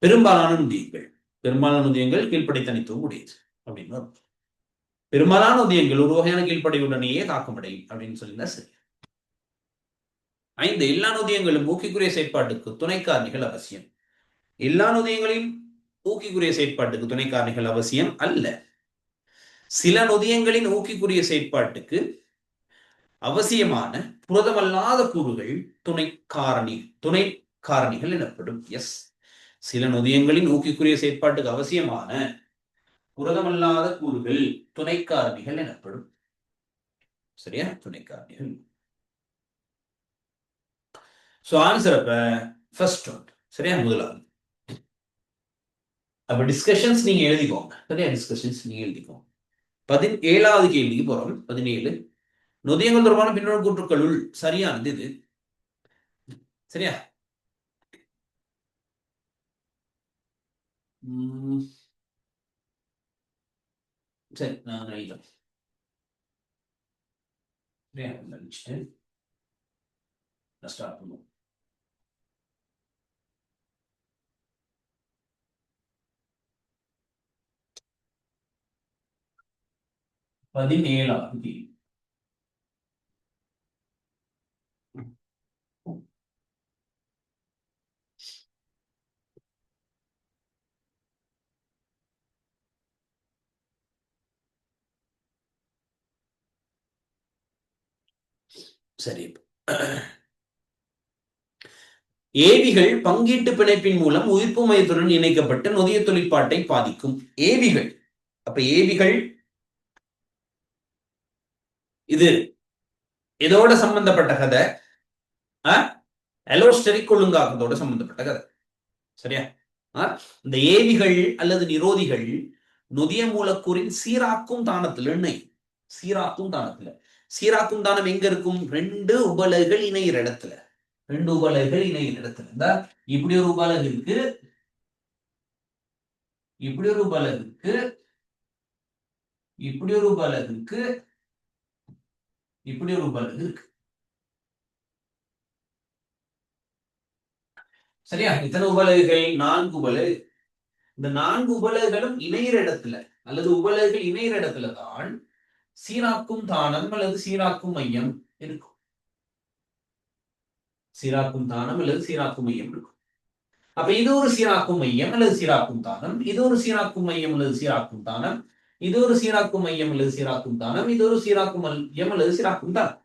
பெரும்பாலான நொதியங்கள் கீழ்ப்படை தனித்துவம் உடையது அப்படின்னு. பெரும்பாலான நொதியங்கள் ஒரு வகையான கீழ்ப்படையுடனேயே தாக்க முடியும் அப்படின்னு சொல்லியிருந்தா சரி. 5 எல்லா நொதியங்களும் ஊக்கிக்குரிய செயற்பாட்டுக்கு துணை காரணிகள் அவசியம். எல்லா நொதியங்களையும் ஊக்கிக்குரிய செயற்பாட்டுக்கு துணை காரணிகள் அவசியம் அல்ல. சில நொதியங்களின் ஊக்கிக்குரிய செயற்பாட்டுக்கு அவசியமான புரதமல்லாத கூறுகள் துணை காரணிகள் எனப்படும். எஸ், சில நொதியங்களின் ஊக்கிக்குரிய செயற்பாட்டுக்கு அவசியமான புரதமல்லாத கூறுகள் துணை காரணிகள் எனப்படும். சரியா? துணை காரணிகள். சோ ஆன்சர் அப்ப ஃபர்ஸ்ட் ஒன். சரியா? முதலாவது. அப்ப டிஸ்கஷன்ஸ் நீங்க எழுதிக்கோங்க. சரியா? டிஸ்கஷன்ஸ் நீங்க எழுதிக்கோங்க. 17வது கேள்விக்கு போறோம். 17 நொதியங்கள் தொடர்பான பின்னணி கூற்றுக்களுள் சரியானது இது. சரியா? சரி, நான் எழுதுறேன். சரியா? ஸ்டார்ட் பண்ணுவோம். பதினேழாவது கேள்வி. சரி, ஏவிகள் பங்கீட்டு பிணைப்பின் மூலம் உயிர்ப்பு மையத்துடன் இணைக்கப்பட்டு நொதிய தொழிற்பாட்டை பாதிக்கும். ஏவிகள், அப்ப ஏவிகள் இது இதோட சம்பந்தப்பட்ட கதை, அலோஸ்டெரிக் ஒழுங்காக்கத்தோட சம்பந்தப்பட்ட கதை. சரியா? இந்த ஏவிகள் அல்லது நிரோதிகள் நொதிய மூலக்கூறின் சீராக்கும் தானத்துல சீராக்கும் தானம் எங்க இருக்கும்? 2 உபலகுகள் இணைகிற இடத்துல. 2 உபலகுகள் இணைகிற இடத்துல. இந்த இப்படி ஒரு உபலகு இருக்கு, இப்படி ஒரு உபலகு இருக்கு, இப்படி ஒரு உபலகு இருக்கு, இப்படி ஒரு உபலகு இருக்கு. சரியா? இத்தனை உபலகுகள்? 4 உபலகு. இந்த 4 உபலகுகளும் இணையிற இடத்துல அல்லது உபலகுகள் இணையிற இடத்துல தான் சீராக்கும் தானம் அல்லது சீராக்கும் மையம் இருக்கும். சீராக்கும் தானம் அல்லது சீராக்கும் மையம் இருக்கும். அப்ப இது ஒரு சீராக்கும் மையம் அல்லது சீராக்கும் தானம், இது ஒரு சீராக்கும் மையம் அல்லது சீராக்கும் தானம், இது ஒரு சீராக்கும் மையம் அல்லது சீராக்கும் தானம், இது ஒரு சீராக்கும் மையம் அல்லது சீராக்கும் தானம்.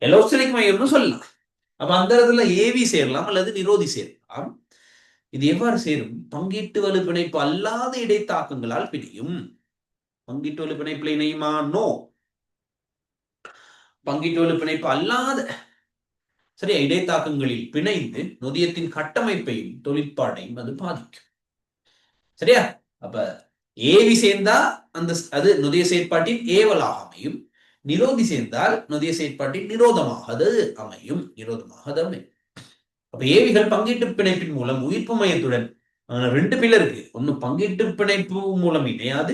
எலோஸ்டரிக் மையம்னு சொல்லலாம். அப்ப அந்த இடத்துல ஏவி சேரலாம் அல்லது நிரோதி சேரலாம். இது எவ்வாறு சேரும்? பங்கீட்டு வலு பிணைப்பு அல்லாத இடைத்தாக்கங்களால் பிணையும். பங்கீட்டு வலு பிணைப்புல இணையுமா? நோ. பங்கீட்டு வலு பிணைப்பு அல்லாத சரியா இடைத்தாக்கங்களில் பிணைந்து நொதியத்தின் கட்டமைப்பையும் தொழிற்பாடையும் அது பாதிக்கும். சரியா? அப்ப ஏவி சேர்ந்தா அந்த அது நொதிய செயற்பாட்டின் ஏவலாக அமையும். நிரோதி சேர்ந்தால் நொதிய செயற்பாட்டின் நிரோதமாக அது அமையும். நிரோதமாக அது அமையும். அப்ப ஏவிகள் பங்கீட்டு பிணைப்பின் மூலம் உயிர்ப்பு மையத்துடன் 2 பிள்ளை இருக்கு. ஒண்ணு பங்கீட்டு பிணைப்பு மூலம் இணையாது,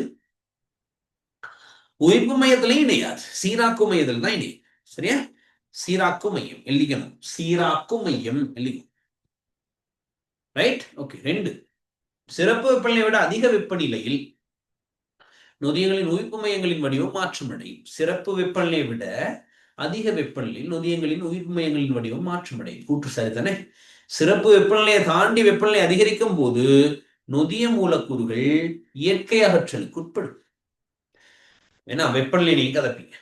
உயிர்ப்பு மையத்திலையும் இணையாது, சீராக்கு மையத்தில் தான் இணையும். சரியா? சீராக்கு மையம் எழுதிக்கணும். சீராக்கு மையம் எழுதிக்கணும். ரைட்? ஓகே. 2, சிறப்பு வெப்பநிலையை விட அதிக வெப்பநிலையில் நொதியங்களின் உயிர்ப்பு மையங்களின் வடிவம் மாற்றம் அடையும். சிறப்பு வெப்பநிலையை விட அதிக வெப்பநிலையில் நொதியங்களின் உயிர்ப்பு மையங்களின் வடிவம் மாற்றம் அடையும். கூற்று சரிதானே? சிறப்பு வெப்பநிலையை தாண்டி வெப்பநிலை அதிகரிக்கும் போது நொதிய மூலக்கூறுகள் இயற்கை அகற்றலுக்கு உட்படும். ஏன்னா வெப்பநிலை நீங்க கதப்பீங்க.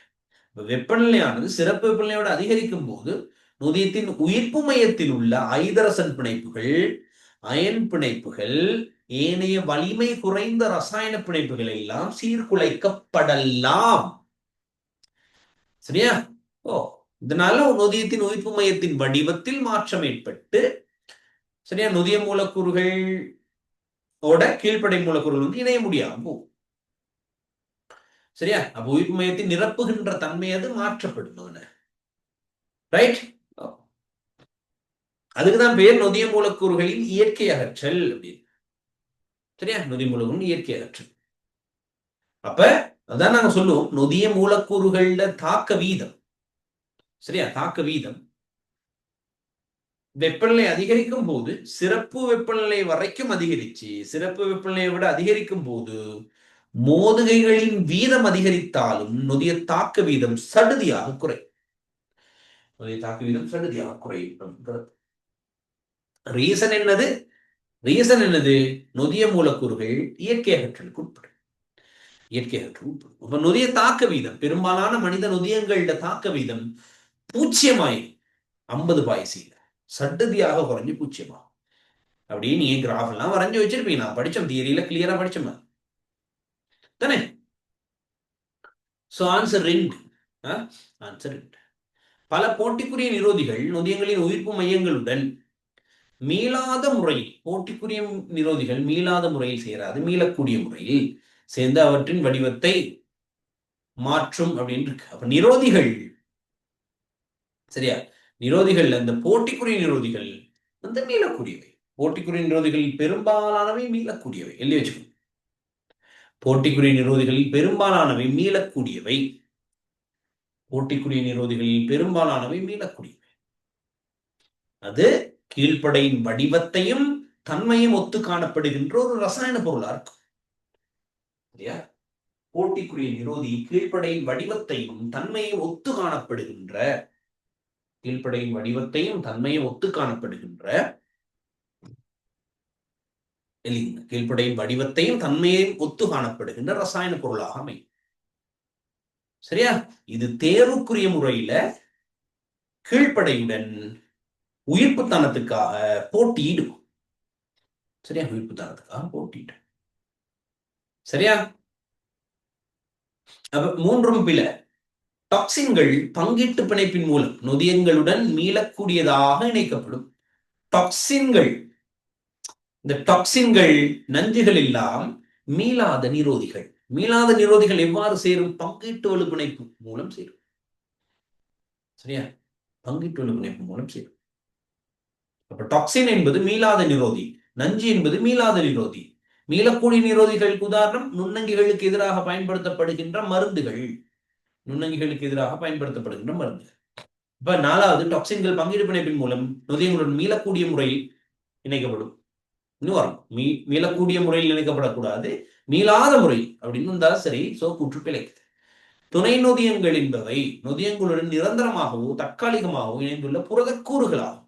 வெப்பநிலையானது சிறப்பு வெப்பநிலையோடு அதிகரிக்கும் போது நொதியத்தின் உயிர்ப்பு மையத்தில் உள்ள ஐதரசன் பிணைப்புகள், அயன் பிணைப்புகள், ஏனைய வலிமை குறைந்த ரசாயன பிணைப்புகள் எல்லாம் சீர்குலைக்கப்படலாம். சரியா? இதனால நொதியத்தின் உயிர்ப்பு மையத்தின் வடிவத்தில் மாற்றம் ஏற்பட்டு சரியா நொதிய மூலக்கூறுகள் கீழ்ப்படை மூலக்கூறுகள் வந்து இணைய முடியாம போகும். சரியா? அப்ப உயிர்ப்பு மையத்தை நிரப்புகின்ற தன்மை அது மாற்றப்படும். ரைட்? அதுக்குதான் பேர் நொதிய மூலக்கூறுகளின் இயற்கை அகற்றல் அப்படின்னு. சரியா? நொதிய மூலக்கூறுகள் இயற்கை அகற்றல். அப்ப அதான் நாங்க சொல்லுவோம் நொதிய மூலக்கூறுகள தாக்க வீதம். சரியா? தாக்க வீதம் வெப்பநிலை அதிகரிக்கும் போது சிறப்பு வெப்பநிலை வரைக்கும் அதிகரிச்சு, சிறப்பு வெப்பநிலையை விட அதிகரிக்கும் போது மோதுகைகளின் வீதம் அதிகரித்தாலும் நொதிய தாக்க வீதம் சடுதியாக குறையும். நொதிய தாக்க வீதம் சடுதியாக குறையும். ரீசன் என்னது? ரீசன் என்னது? நொதிய மூலக்கூறுகள் இயற்கை அகற்றலுக்கு உட்படும். இயற்கை அகற்றல் உட்படும். அப்ப நொதிய தாக்க வீதம் பெரும்பாலான மனித நொதியங்களோட தாக்க வீதம் 0 50 பாய்சியில சடுதியாக குறைஞ்சு 0 அப்படின்னு நீங்க கிராஃப் எல்லாம் வரைஞ்சு வச்சிருப்பீங்க. நான் படிச்சோம், தியரியில கிளியரா படிச்சோம் தானே? So answer 2. ஆன்சர் 2. பல போட்டிக்குரிய நிரோதிகள் நொதியங்களின் உயிர்ப்பு மையங்களுடன் மீளாத முறையில், போட்டிக்குரிய நிரோதிகள் மீளாத முறையில் சேராது, மீளக்கூடிய முறையில் சேர்ந்து அவற்றின் வடிவத்தை மாற்றும் அப்படின்னு இருக்கு. அப்ப நிரோதிகள் சரியா? நிரோதிகள் அந்த போட்டிக்குரிய நிரோதிகள் வந்து மீளக்கூடியவை. போட்டிக்குரிய நிரோதிகளில் பெரும்பாலானவை மீளக்கூடியவை. எழுதி வச்சுக்கணும். போட்டிக்குரிய நிரோதிகளில் பெரும்பாலானவை மீளக்கூடியவை. போட்டிக்குரிய நிரோதிகளில் பெரும்பாலானவை மீளக்கூடியவை. அது கீழ்ப்படையின் வடிவத்தையும் தன்மையும் ஒத்து காணப்படுகின்ற ஒரு ரசாயன பொருளா இருக்கும். சரியா? போட்டிக்குரிய நிரோதி கீழ்ப்படையின் வடிவத்தையும் தன்மையும் ஒத்து காணப்படுகின்ற கீழ்ப்படையின் வடிவத்தையும் தன்மையும் ஒத்து காணப்படுகின்ற கீழ்ப்படையின் வடிவத்தையும் தன்மையும் ஒத்து காணப்படுகின்ற ரசாயன பொருளாக அமையும். சரியா? இது தேர்வுக்குரிய முறையில கீழ்ப்படையுடன் உயிர்ப்புத்தனத்துக்காக போட்டியிடும். சரியா? உயிர்ப்புத்தனத்துக்காக போட்டியிடும். சரியா? அப்ப 3 பில டாக்சின்கள் பங்கீட்டு பிணைப்பின் மூலம் நொதியங்களுடன் மீளக்கூடியதாக இணைக்கப்படும். டாக்சின்கள், இந்த டாக்சின்கள் நஞ்சுகள் எல்லாம் மீளாத நிரோதிகள். மீளாத நிரோதிகள் எவ்வாறு சேரும்? பங்கீட்டு வலு பிணைப்பு மூலம் சேரும். சரியா? பங்கீட்டு வலு பிணைப்பு மூலம் சேரும். அப்ப டாக்சின் என்பது மீளாத நிரோதி, நஞ்சு என்பது மீளாத நிரோதி. மீளக்கூடிய நிரோதிகளுக்கு உதாரணம் நுண்ணங்கிகளுக்கு எதிராக பயன்படுத்தப்படுகின்ற மருந்துகள். நுண்ணங்கிகளுக்கு எதிராக பயன்படுத்தப்படுகின்ற மருந்துகள். இப்ப 4வது டாக்சின்கள் பங்கீடு பிணைப்பின் மூலம் நொதியங்களுடன் மீளக்கூடிய முறையில் இணைக்கப்படும். இன்னும் வரணும். மீளக்கூடிய முறையில் நினைக்கப்படக்கூடாது, மீளாத முறை அப்படின்னு இருந்தா சரி. சோ கூற்று பிழைக்குது. துணை நொதியங்கள் என்பவை நொதியங்களுடன் நிரந்தரமாகவோ தற்காலிகமாகவோ இணைந்துள்ள புரதக்கூறுகளாகும்.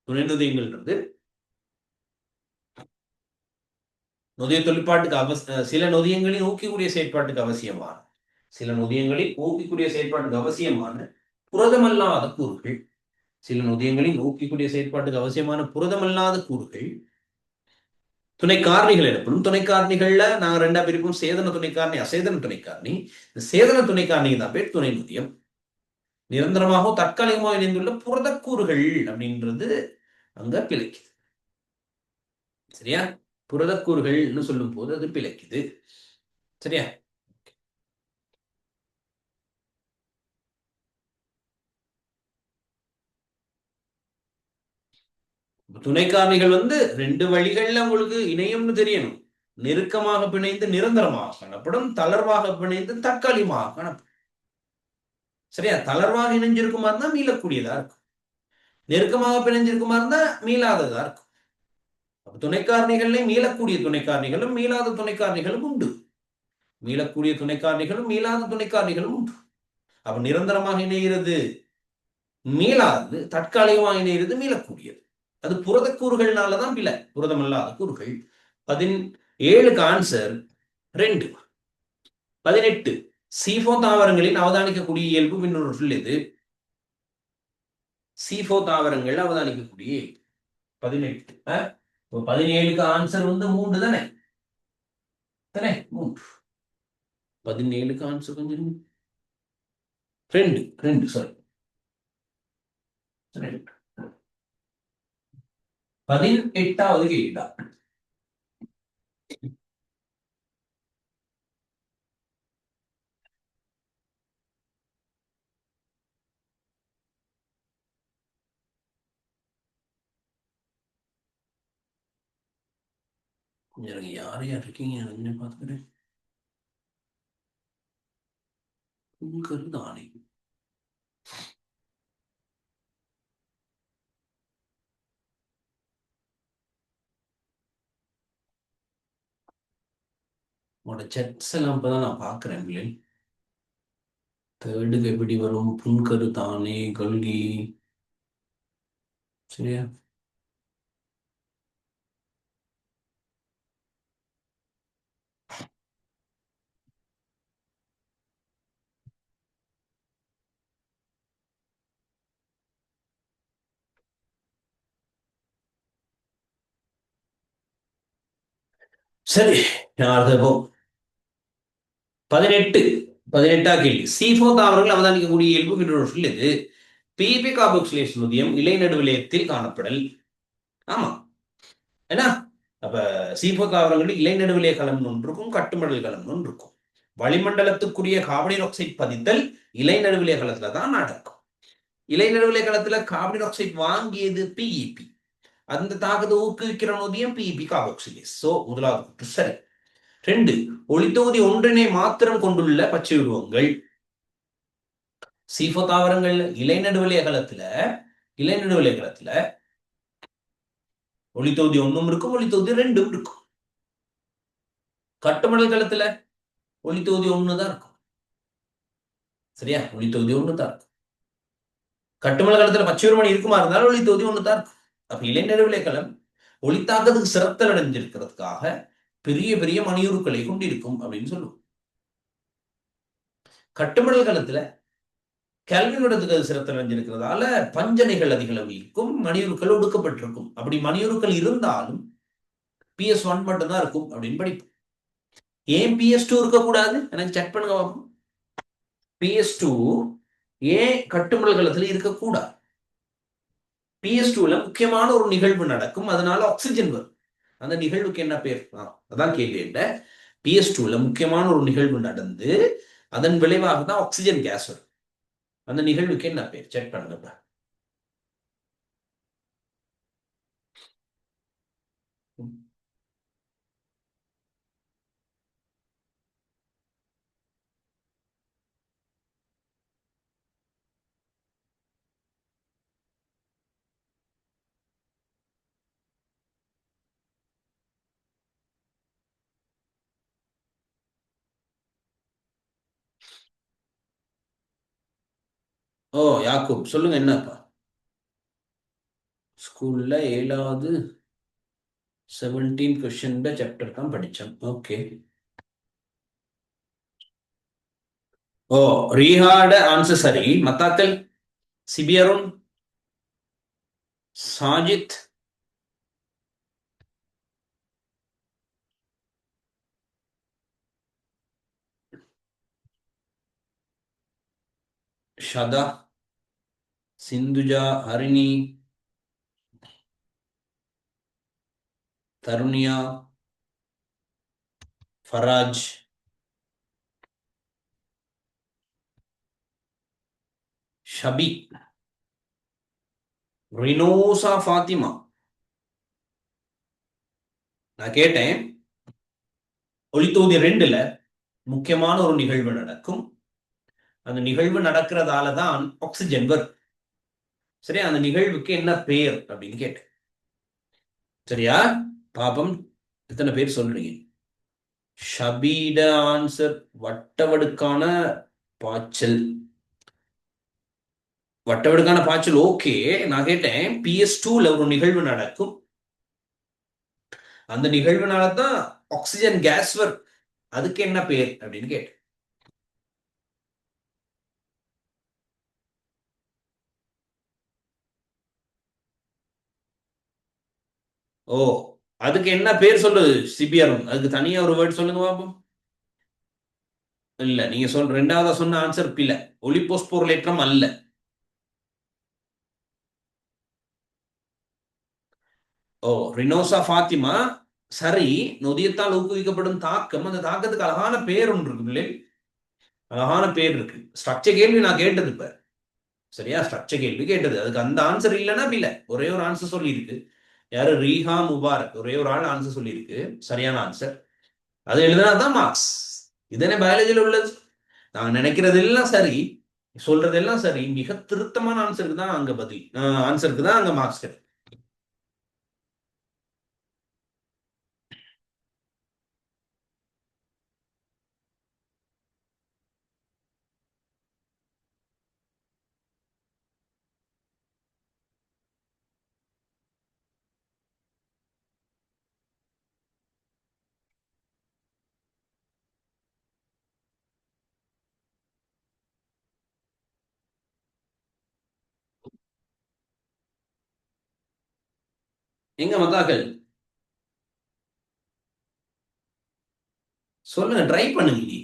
துணை நொதியங்கள் நொதிய தொழிற்பாட்டுக்கு சில நொதியங்களின் ஊக்கிக்கூடிய செயற்பாட்டுக்கு அவசியமான சில நொதியங்களின் ஊக்கிக்கூடிய செயற்பாட்டுக்கு அவசியமான புரதமல்லாத கூறுகள். சில நொதியங்களின் ஊக்கிக்கூடிய செயற்பாட்டுக்கு அவசியமான புரதமல்லாத கூறுகள் துணை காரணிகள் எனப்படும். துணை காரணிகள்ல நாங்க ரெண்டா பிரிப்போம்: சேதன துணை காரணி, அசேதன துணை காரணி. இந்த சேதன துணை காரணி தான் பேர் துணை நொதியம். நிரந்தரமாக தற்காலிகமாக இணைந்துள்ள புரதக்கூறுகள் அப்படின்றது அங்க பிழைக்குது. சரியா? புரதக்கூறுகள்னு சொல்லும் போது அது பிழைக்குது. சரியா? துணை காரணிகள் ரெண்டு வழிகள்ல உங்களுக்கு இணையும்னு தெரியணும். நெருக்கமாக பிணைந்து நிரந்தரமாக காணப்படும், தளர்வாக பிணைந்து தற்காலிகமாக காணப்படும். சரியா? தளர்வாக இணைஞ்சிருக்குமா இருந்தா மீளக்கூடியதா இருக்கும், நெருக்கமாக பிணைஞ்சிருக்குமா இருந்தா மீளாததா இருக்கும். துணைக்காரணிகள்ல மீளக்கூடிய துணைக்காரணிகளும் மீளாத துணைக்காரணிகளும் உண்டு. மீளக்கூடிய துணைக்காரணிகளும் மீளாத துணைக்காரணிகளும் உண்டு. அப்ப நிரந்தரமாக இணைகிறது மீளாது, தற்காலிகமாக இணைகிறது மீளக்கூடியது. அது புரதக்கூறுகள்னாலதான் பிழை, புரதமல்லாத கூறுகள். 17க்கு ஆன்சர் 2. 18 சீஃபோ தாவரங்களின் அவதானிக்கக்கூடிய இயல்பு மின்னொரு எது? சீஃபோ தாவரங்கள் அவதானிக்கக்கூடிய 18. 17க்கு ஆன்சர் 3 தானே? 3. 17க்கு ஆன்சர் கொஞ்சம் 2 2 சாரி 18வது கேள்விடா. எனக்கு யார் யார் இருக்கீங்க பார்த்துக்கிறேன். கருதானே உங்களோட செட்ஸ் எல்லாம் இப்பதான் நான் பாக்குறேன். பிள்ளைகள் தேர்டுக்கு எப்படி வரும்? புன்கரு தானே கல்கி. சரியா? சரி, அடுத்த 18. 18ஆ கேள்வி. சீஃபோ தாவரங்கள் அவதானிக்கக்கூடிய இயல்பு மின்னொரு எது? பிபி கார்பாக்சிலேஸ் நொதியம் இலைநடுவிலயத்தில் காணப்படல். ஆமா, ஏன்னா அப்ப சீஃபோ தாவரங்களில் இலைநடுவிலய களம் ஒன்று இருக்கும், கட்டுமடல் களம் ஒன்று இருக்கும். வளிமண்டலத்துக்குரிய கார்பன் ஆக்சைடு பதித்தல் இலைநடுவிலய களத்துல தான் நடக்கும். இலைநடுவிலய களத்துல கார்பன் ஆக்சைடு வாங்கியது பிஇபி. அந்த தாக்கத்தை ஊக்குவிக்கிற நொதியம் பிஇபி கார்பாக்சிலேஸ். சோ முதலாவது சரி. 2 ஒளித்தொகுதி ஒன்றினை மாத்திரம் கொண்டுள்ள பச்சை உருவங்கள். சீஃபோ தாவரங்கள் இலைநடுவிலய களத்துல ஒளித்தொகுதி 1 இருக்கும், ஒளித்தொகுதி 2 இருக்கும். கட்டுமடல் களத்துல ஒளித்தொகுதி 1 தான் இருக்கும். சரியா? ஒளித்தொகுதி 1 தான் இருக்கும். கட்டுமடல் களத்துல பச்சை உருவம் இருக்குமா இருந்தாலும் ஒளித்தொகுதி 1 தான் இருக்கும். அப்ப இலைநடுவிலய களம் ஒளித்தாக்கத்துக்கு சிறத்தல் அடைஞ்சிருக்கிறதுக்காக பெரிய பெரிய மணியுருக்களை கொண்டிருக்கும் அப்படின்னு சொல்லுவோம். கட்டுமடல் களத்துல கல்வியிடத்துக்கு அது சிறத்தல் அடைஞ்சிருக்கிறதால பஞ்சனைகள் அதிக அளவில் இருக்கும், மணியுருக்கள் ஒடுக்கப்பட்டிருக்கும். அப்படி மணியுருக்கள் இருந்தாலும் PS1 மட்டும் தான் இருக்கும் அப்படின்னு படிப்போம். ஏன் PS2 இருக்கக்கூடாது? எனக்கு செக் பண்ணுங்க பார்ப்போம். PS2 ஏன் கட்டுமடல் களத்துல இருக்கக்கூடாது? PS2ல முக்கியமான ஒரு நிகழ்வு நடக்கும், அதனால ஆக்சிஜன் வரும். அந்த நிகழ்வுக்கு என்ன பேர்? அதான் கேள்வி. PS2ல முக்கியமான ஒரு நிகழ்வு நடந்து அதன் விளைவாக தான் ஆக்சிஜன் கேஸ் வரும். அந்த நிகழ்வுக்கு என்ன பேர்? செக் பண்ணுங்க. ஓ யாக்கூப், சொல்லுங்க என்னப்பா. ஸ்கூல்ல 7வது 17 கொஸ்டின் சாப்டர் தான் படித்தோம். ஓகே. ஓ ரீஹாட ஆன்சர் சரி. மத்தாக்கள் சிபியருன் சாஜித் ஷதா சிந்துஜா ஹரிணி தருணியா ஃபராஜ் ஷபி ரினோசா ஃபாத்திமா. நான் கேட்டேன், ஒளித்தொகுதி 2ல முக்கியமான ஒரு நிகழ்வு நடக்கும். அந்த நிகழ்வு நடக்கிறதால தான் ஆக்சிஜன் வரும். சரியா? அந்த நிகழ்வுக்கு என்ன பேர் அப்படின்னு கேட்டேன். சரியா? பாப்பம் எத்தனை பேர் சொல்றீங்க. ஷபீட ஆன்சர் வட்டவடுக்கான பாய்ச்சல். வட்டவடுக்கான பாய்ச்சல் ஓகே. நான் கேட்டேன் PS2ல ஒரு நிகழ்வு நடக்கும். அந்த நிகழ்வுனால தான் ஆக்சிஜன் கேஸ் வரும். அதுக்கு என்ன பேர் அப்படின்னு கேட்டேன். ஓ அதுக்கு என்ன பேர் சொல்லுது சிபிஆர்? அதுக்கு தனியா ஒரு வேர்ட் சொல்லுங்க பாப்போம். இல்ல நீங்க சொல் 2வது சொன்ன ஆன்சர் பில. ஒளிபோஸ்போரலேற்றம் அல்ல. ஓ ரினோசா ஃபாத்திமா சரி. நொதியத்தால் ஊக்குவிக்கப்படும் தாக்கம், அந்த தாக்கத்துக்கு அழகான பேர் ஒன்று இருக்கு பிள்ளை. அழகான பேர் இருக்கு. ஸ்ட்ரக்சர் கேள்வி நான் கேட்டது இப்ப. சரியா? ஸ்ட்ரக்சர் கேள்வி கேட்டது. அதுக்கு அந்த ஆன்சர் இல்லைன்னா பில. ஒரே ஒரு ஆன்சர் சொல்லி இருக்கு. யாரு? ரீஹா முபாரக். ஒரே ஒரு ஆள் ஆன்சர் சொல்லி இருக்கு. சரியான ஆன்சர். அது எழுதினாதான் மார்க்ஸ். இதனே பயாலஜியில் உள்ளது. நான் நினைக்கிறது எல்லாம் சரி, சொல்றதெல்லாம் சரி, மிக திருத்தமான ஆன்சருக்கு தான் அங்க பதில். ஆன்சருக்கு தான் அங்க மார்க்ஸ் கிடைக்கும். எங்க மத்தாக்கள் சொல்லுங்க, ட்ரை பண்ணுங்க. நீ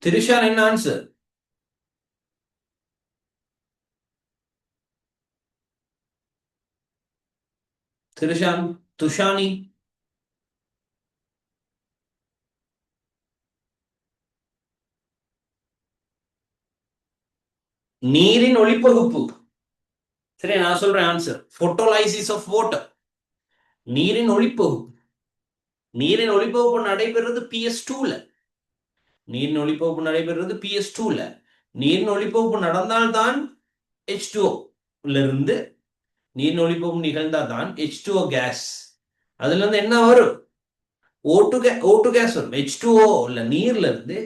திரிஷா என்ன ஆன்சர்? திரிஷான் துஷானி நீரின் ஒளிப்பகுப்பு. சரி நான் சொல்றேன் ஆன்சர். போட்டோலைசிஸ் of water. நீரின் ஒளிப்பகுப்பு. நீரின் ஒளிப்பகுப்பு நடைபெறுறது PS2ல. நீரின் ஒளிப்பகுப்பு நடைபெறுறது PS2ல. நீரின் ஒளிப்பகுப்பு நடந்தால்தான் H2O இருந்து நீரின் ஒளிப்பகுப்பு நிகழ்ந்தாதான் H2O கேஸ். அதுல இருந்து என்ன வரும்? O2 கேஸ் வரும். H2O இல்ல நீர்ல இருந்து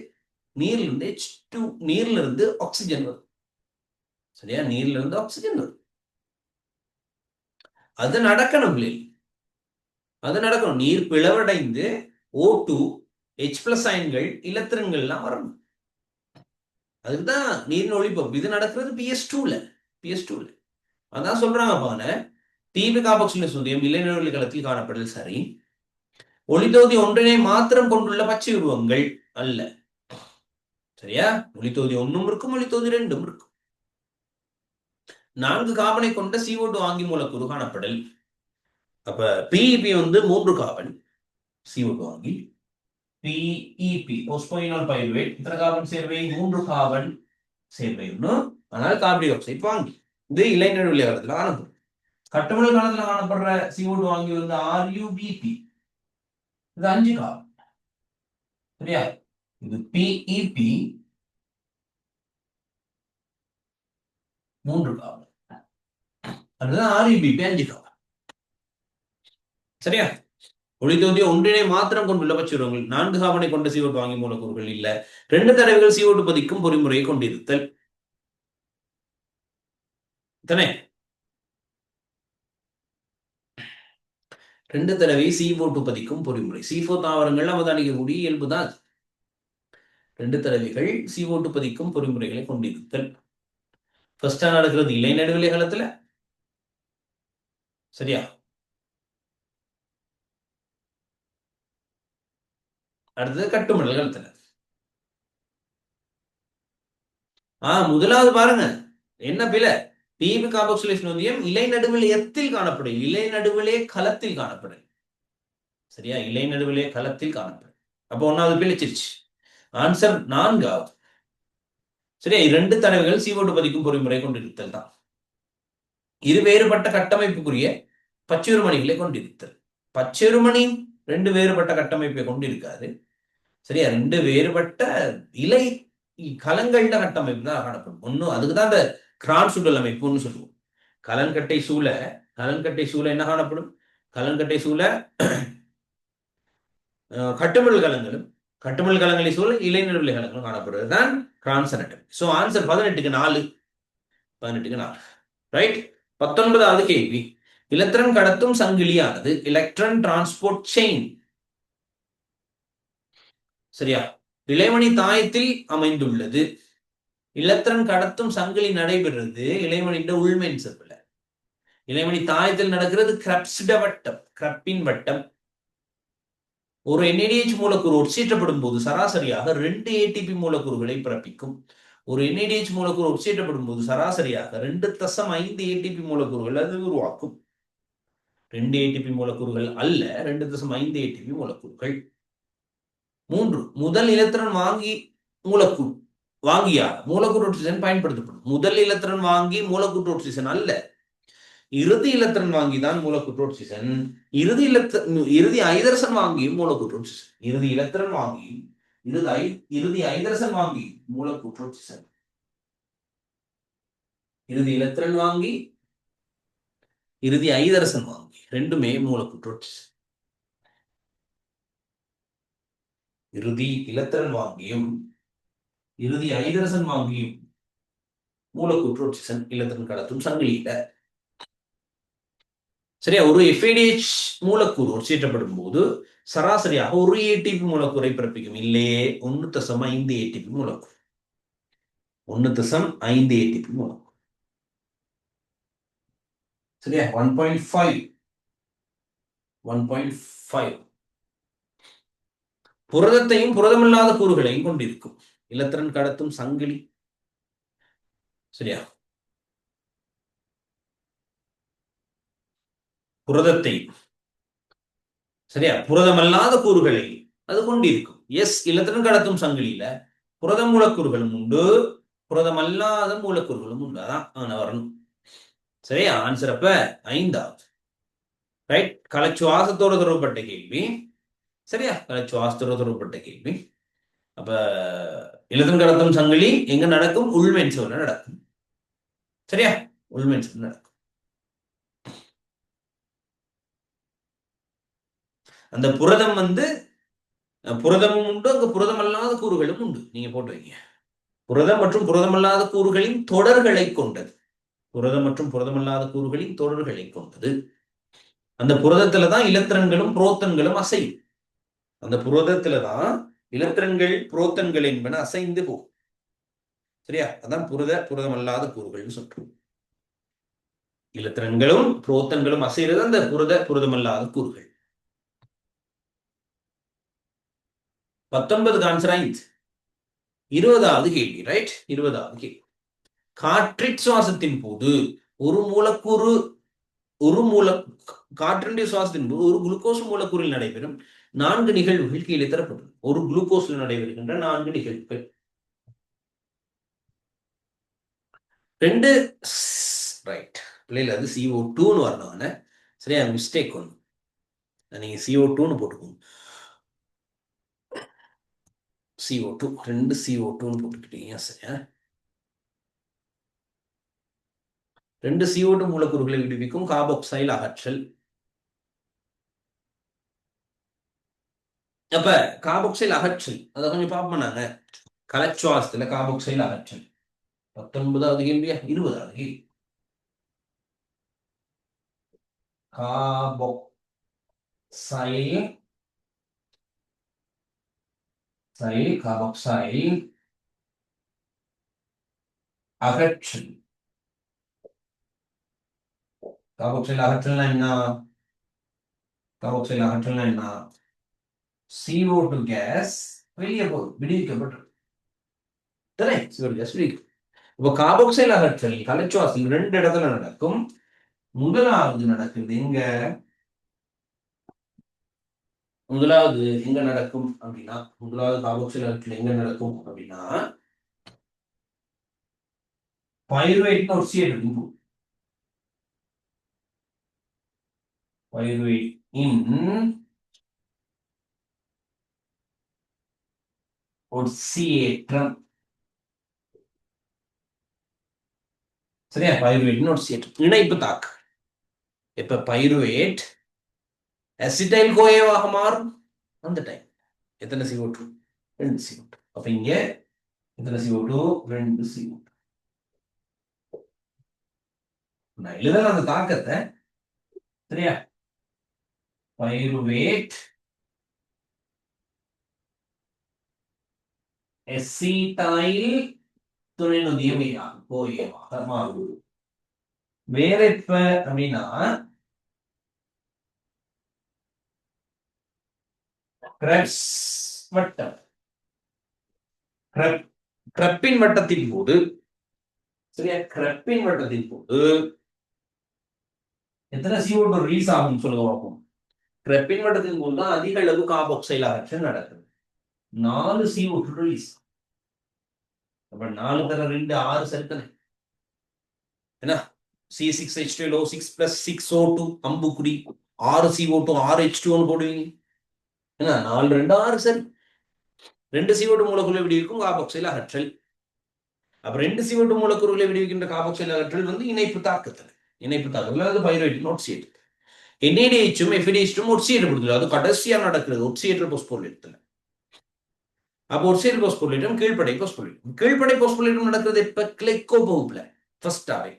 H2 நீர்ல இருந்து ஆக்சிஜன் வரும். சரியா? நீர்ல இருந்து ஆக்சிஜன் வரும். அது நடக்கணும் இல்லை? அது நடக்கணும். நீர் பிளவடைந்து O2 H+ அயன்கள் இலத்திரன்கள்லாம் வரணும். அதுக்குதான் நீரின் ஒளிப்பகுப்பு. இது நடக்கிறது PS2ல. அதான் சொல்றாங்க பாருங்க. தீப காபக்சில சோதியம் இளைஞர்கள் களத்தில் காணப்படல் சரி. ஒளித்தொகுதி ஒன்றினை மாத்திரம் கொண்டுள்ள பச்சை உருவங்கள் அல்ல. சரியா? ஒளித்தொகுதி 1ம் இருக்கும், ஒளித்தொகுதி 2ம் இருக்கும். 4 கார்பனை கொண்ட CO2 வாங்கி மூலக்கூறு காணப்படல். அப்ப PEP 3 கார்பன் CO2 வாங்கி. PEP போஸ்போயினால் பைருவேட் இத்தனை கார்பன் சேர்வை? 3 கார்பன் சேர்வை ஒன்று. ஆனால் கார்பன் டை ஆக்சைடு வாங்கி. இது இளைஞர் காலத்துல காணப்படும். கட்டுமணல் காலத்துல காணப்படுற CO2 வாங்கி RUBP. இது 5 கார்பன். சரியா? இது PEP 3 கார்பன். அதுதான் REBP 5 கார்பன். சரியா? ஒளித்தோதிய ஒன்றினை மாத்திரம் கொண்டுள்ள பச்சுரங்கள் 4 கார்பனை கொண்ட CO2 வாங்கி மூலக்கூறுகள் இல்ல. 2 தடவைகள் CO2 பதிக்கும் பொறிமுறையை கொண்டிருத்தல். தானே? 2 தடவை CO2 பதிக்கும் பொறிமுறை. C4 தாவரங்கள் அவதானிக்கக்கூடிய இயல்புதான். 2 தடவைகள் CO2 பதிக்கும் பொறிமுறைகளை கொண்டிருத்தல். ஃபர்ஸ்டா நடக்கிறது இலை நடுவிலை காலத்துல. சரியா? அடுத்தது கட்டுமடல் காலத்துல. முதலாவது பாருங்க என்ன பிழை. PEP கார்பாக்சிலேஷன் நொதியம் இலை நடுவிலையத்தில் காணப்படும். இலை நடுவிலே களத்தில் காணப்படும். சரியா? இலை நடுவிலே களத்தில் காணப்படும். அப்போ 1வது பிழைச்சிருச்சு. ஆன்சர் 4வது. சரியா? 2 தடவைகள் CO2 பதிக்கும் பொறிமுறை கொண்டிருத்தல் தான். இரு வேறுபட்ட கட்டமைப்புக்குரிய பச்சுருமணிகளை கொண்டிருத்தல். பச்சுருமணி 2 வேறுபட்ட கட்டமைப்பை கொண்டிருக்காது. சரியா? 2 வேறுபட்ட இலை கலங்கள்ல கட்டமைப்பு தான் காணப்படும். ஒன்னும் அதுக்குதான் அந்த கிரான் சுடல் அமைப்புன்னு சொல்லுவோம். கலன்கட்டை சூழ என்ன காணப்படும்? கலன்கட்டை சூழ கட்டுமல் கலங்களும், கட்டுமல் கலங்களை சூழ இலைநடுவிலை கலங்களும் காணப்படுவது தான் கிரான்ஸ் அனட்டமி. சோ ஆன்சர் 18க்கு 4. 18க்கு 4. ரைட்? 19வது கேள்வி. இலத்திரன் கடத்தும் சங்கிலியானது எலக்ட்ரான் டிரான்ஸ்போர்ட் செயின். சரியா? இளைமணி தாயத்தில் அமைந்துள்ளது. இலத்திரன் கடத்தும் சங்கிலி நடைபெறுறது இளைமணியின் உள்மென் செல்ல. இளைமணி தாயத்தில் நடக்கிறது கிரப்ஸ்ட வட்டம், கிரப்பின் வட்டம். ஒரு NADH மூலக்கூறு ஒட்சியேற்றப்படும் போது சராசரியாக 2 ATP மூலக்கூறுகளை பிறப்பிக்கும். ஒரு NADH மூலக்கூறு ஒட்சியேற்றப்படும் போது சராசரியாக 2.5 ATP மூலக்கூறுகள் அது உருவாக்கும். 2 ATP மூலக்கூறுகள் அல்ல, 2.5 ATP மூலக்கூறுகள். 3. முதல் இலத்திரன் வாங்கி மூலக்கூறு வாங்கியாக மூலக்கூறு ஒட்சிசன் பயன்படுத்தப்படும். முதல் இலத்திரன் வாங்கி மூலக்கூற்று ஒட்சிசன் அல்ல, இறுதி இலத்திரன் வாங்கிதான் மூலக்கூற்று ஒட்சிசன். இறுதி ஐதரசன் வாங்கி மூலக்கூற்று ஒட்சிசன். இறுதி இலத்திரன் வாங்கி இறுதி ஐதரசன் வாங்கி மூலக்கூற்று ஒட்சிசன். இறுதி இலத்திரன் வாங்கி இறுதி ஐதரசன் வாங்கி ரெண்டுமே மூலக்கூற்று ஒட்சிசன். இறுதி இலத்திரன் வாங்கியும் இறுதி ஐதரசன் வாங்கியும் மூலக்கூற்று ஒட்சிசன் இலத்திரன் கடத்தும் சங்கிலியில. சரியா? ஒரு FADH மூலக்கூறு ஒட்சியேற்றப்படும் போது சராசரியாக ஒரு ATP மூலக்கூறை பிறப்பிக்கும். இல்லையே, 1.5 ATP மூலக்கூறு. 1.5 ATP மூலக்கூறு. சரியா? 1.5. புரதத்தையும் புரதமில்லாத கூறுகளையும் கொண்டிருக்கும் இலத்திரன் கடத்தும் சங்கிலி. சரியா? புரதத்தை, சரியா, புரதமல்லாத கூறுகளை அது கொண்டிருக்கும். எஸ், இலத்திரன் கடத்தும் சங்கிலியில புரத மூலக்கூறுகளும் உண்டு, புரதமல்லாத மூலக்கூறுகளும் உண்டு. அதான் வரணும். சரியா? ஆன்சர் அப்ப 5வது. ரைட்? கலச்சுவாசத்தோடு தொடர்பட்ட கேள்வி. சரியா? கலச்சுவாசத்தோடு தொடர்பட்ட கேள்வி. அப்ப இலத்திரன் கடத்தும் சங்கிலி எங்க நடக்கும்? உள்மென் சுவர்ல நடக்கும். சரியா? உள்மென் சுவர்ல நடக்கும். அந்த புரதம் புரதமும் உண்டு, அங்க புரதமல்லாத கூறுகளும் உண்டு. நீங்க போட்டு வைங்க. புரதம் மற்றும் புரதமல்லாத கூறுகளின் தொடர்களை கொண்டது. புரதம் மற்றும் புரதமல்லாத கூறுகளின் தொடர்களை கொண்டது. அந்த புரதத்துலதான் இலத்திரன்களும் புரோத்தன்களும் அசையும். அந்த புரதத்துலதான் இலத்திரன்கள் புரோத்தன்கள் என்பன அசைந்து போகும். சரியா? அதான் புரதமல்லாத கூறுகள்னு சொல்றோம். இலத்திரன்களும் புரோத்தன்களும் அசைறது அந்த புரதமல்லாத கூறுகள். 19 ஆன்சர் 5. 20வது கேள்வி. ரைட்? 20வது கேள்வி. காற்றிற் சுவாசத்தின் போது காற்றினுடைய சுவாசத்தின் போது ஒரு குளுக்கோஸ் மூலக்கூறில் நடைபெறும் 4 நிகழ்வுகள் கீழே தரப்படும். ஒரு குளுக்கோஸ்ல நடைபெறுகின்ற 4 நிகழ்வுகள். 2 ரைட் பிள்ளைல அது CO2ன்னு வரணும். சரியா? மிஸ்டேக் ஒன்று. நீங்க CO2ன்னு போட்டுக்கோங்க. CO2 2 CO2ன்னு போட்டுக்கிட்டீங்க. சரியா? 2 CO2 மூலக்கூறுகளை விடுவிக்கும் கார்பாக்சைல் அகற்றல். அப்ப கார்பாக்சைல் அகற்றல் அதை கொஞ்சம் பார்ப்போம் நாங்க. கலச்சுவாசத்துல கார்பாக்சைல் அகற்றல் 19வது கேள்வியா 20வது கேள்வி. கார்பாக்சைல் அகற்றல். கார்பாக்சைல் அகற்றல்னா என்ன? கார்பாக்சைல் அகற்றல்னா என்ன? CO2 கேஸ் வெளியே போகுது, விடுவிக்கப்பட்டு. CO2 கேஸ் விடுவிக்கும். இப்போ கார்பாக்சைல் அகற்றல் கலச்சுவாசல் 2 இடத்துல நடக்கும். முதலாவது நடக்குது எங்க? முதலாவது எங்க நடக்கும் அப்படின்னா, முதலாவது கார்பாக்சைல் அகற்றல் எங்க நடக்கும் அப்படின்னா, பைருவேட் ஒரு C இருக்கும். பைருவேட் ஒட்சியேற்றம். சரியா? பைருவேட் ஒட்சியேற்றம் இணைப்பு தாக்கு. இப்ப பைருவேட் அசிட்டைல் கோயேவாக மாறும். அந்த டைம் எத்தனை CO2? 2 CO2. அப்ப இங்க எத்தனை CO2? 2 CO2. நான் எழுதல அந்த தாக்கத்தை. சரியா? பைருவேட் அசிட்டைல் துணை நொதியமையாக கோயேவாக மாறும். வேற இப்ப அப்படின்னா கிரெப்ஸ் வட்டம். கிரெப்பின் வட்டத்தின் போது, சரியா, கிரெப்பின் வட்டத்தின் போது எத்தனை CO2 ரிலீஸ் ஆகும் சொல்லுங்க பார்ப்போம். கிரெப்பின் வட்டத்தின் போது தான் அதிக அளவு கார்பாக்சைல் அகற்றல் நடக்குது. 4 CO2 ரிலீஸ். அப்ப 4 தர 2 6 சரித்தானே? என்ன? C6H12O6 plus 6O2 அம்புக்குறி 6 CO2 6 H2O போடுவீங்க. என்ன? 4 2 6 சரி. 2 CO2 மூலக்கூறுகளை விடுவிக்கும் கார்பாக்சைல் அகற்றல். அப்ப 2 CO2 மூலக்கூறுகளை விடுவிக்கின்ற கார்பாக்சைல் அகற்றல் வந்து இணைப்பு தாக்கத்தில். இணைப்பு தாக்கத்தில் அது பைருவேட் ஒட்சியேற்றம். NADH FADH ஒட்சியேற்றப்படுது. அது கடைசியா நடக்கிறது ஒட்சியேற்ற போஸ்போலேட்டத்துல. அப்போ ஒட்சியேற்ற போஸ்போலேட்டம் கீழ்ப்படை போஸ்போலேட்டம். கீழ்ப்படை போஸ்போலேட்டம் நடக்கிறது இப்ப கிளைகோபவுப்ல ஃபர்ஸ்டாவே.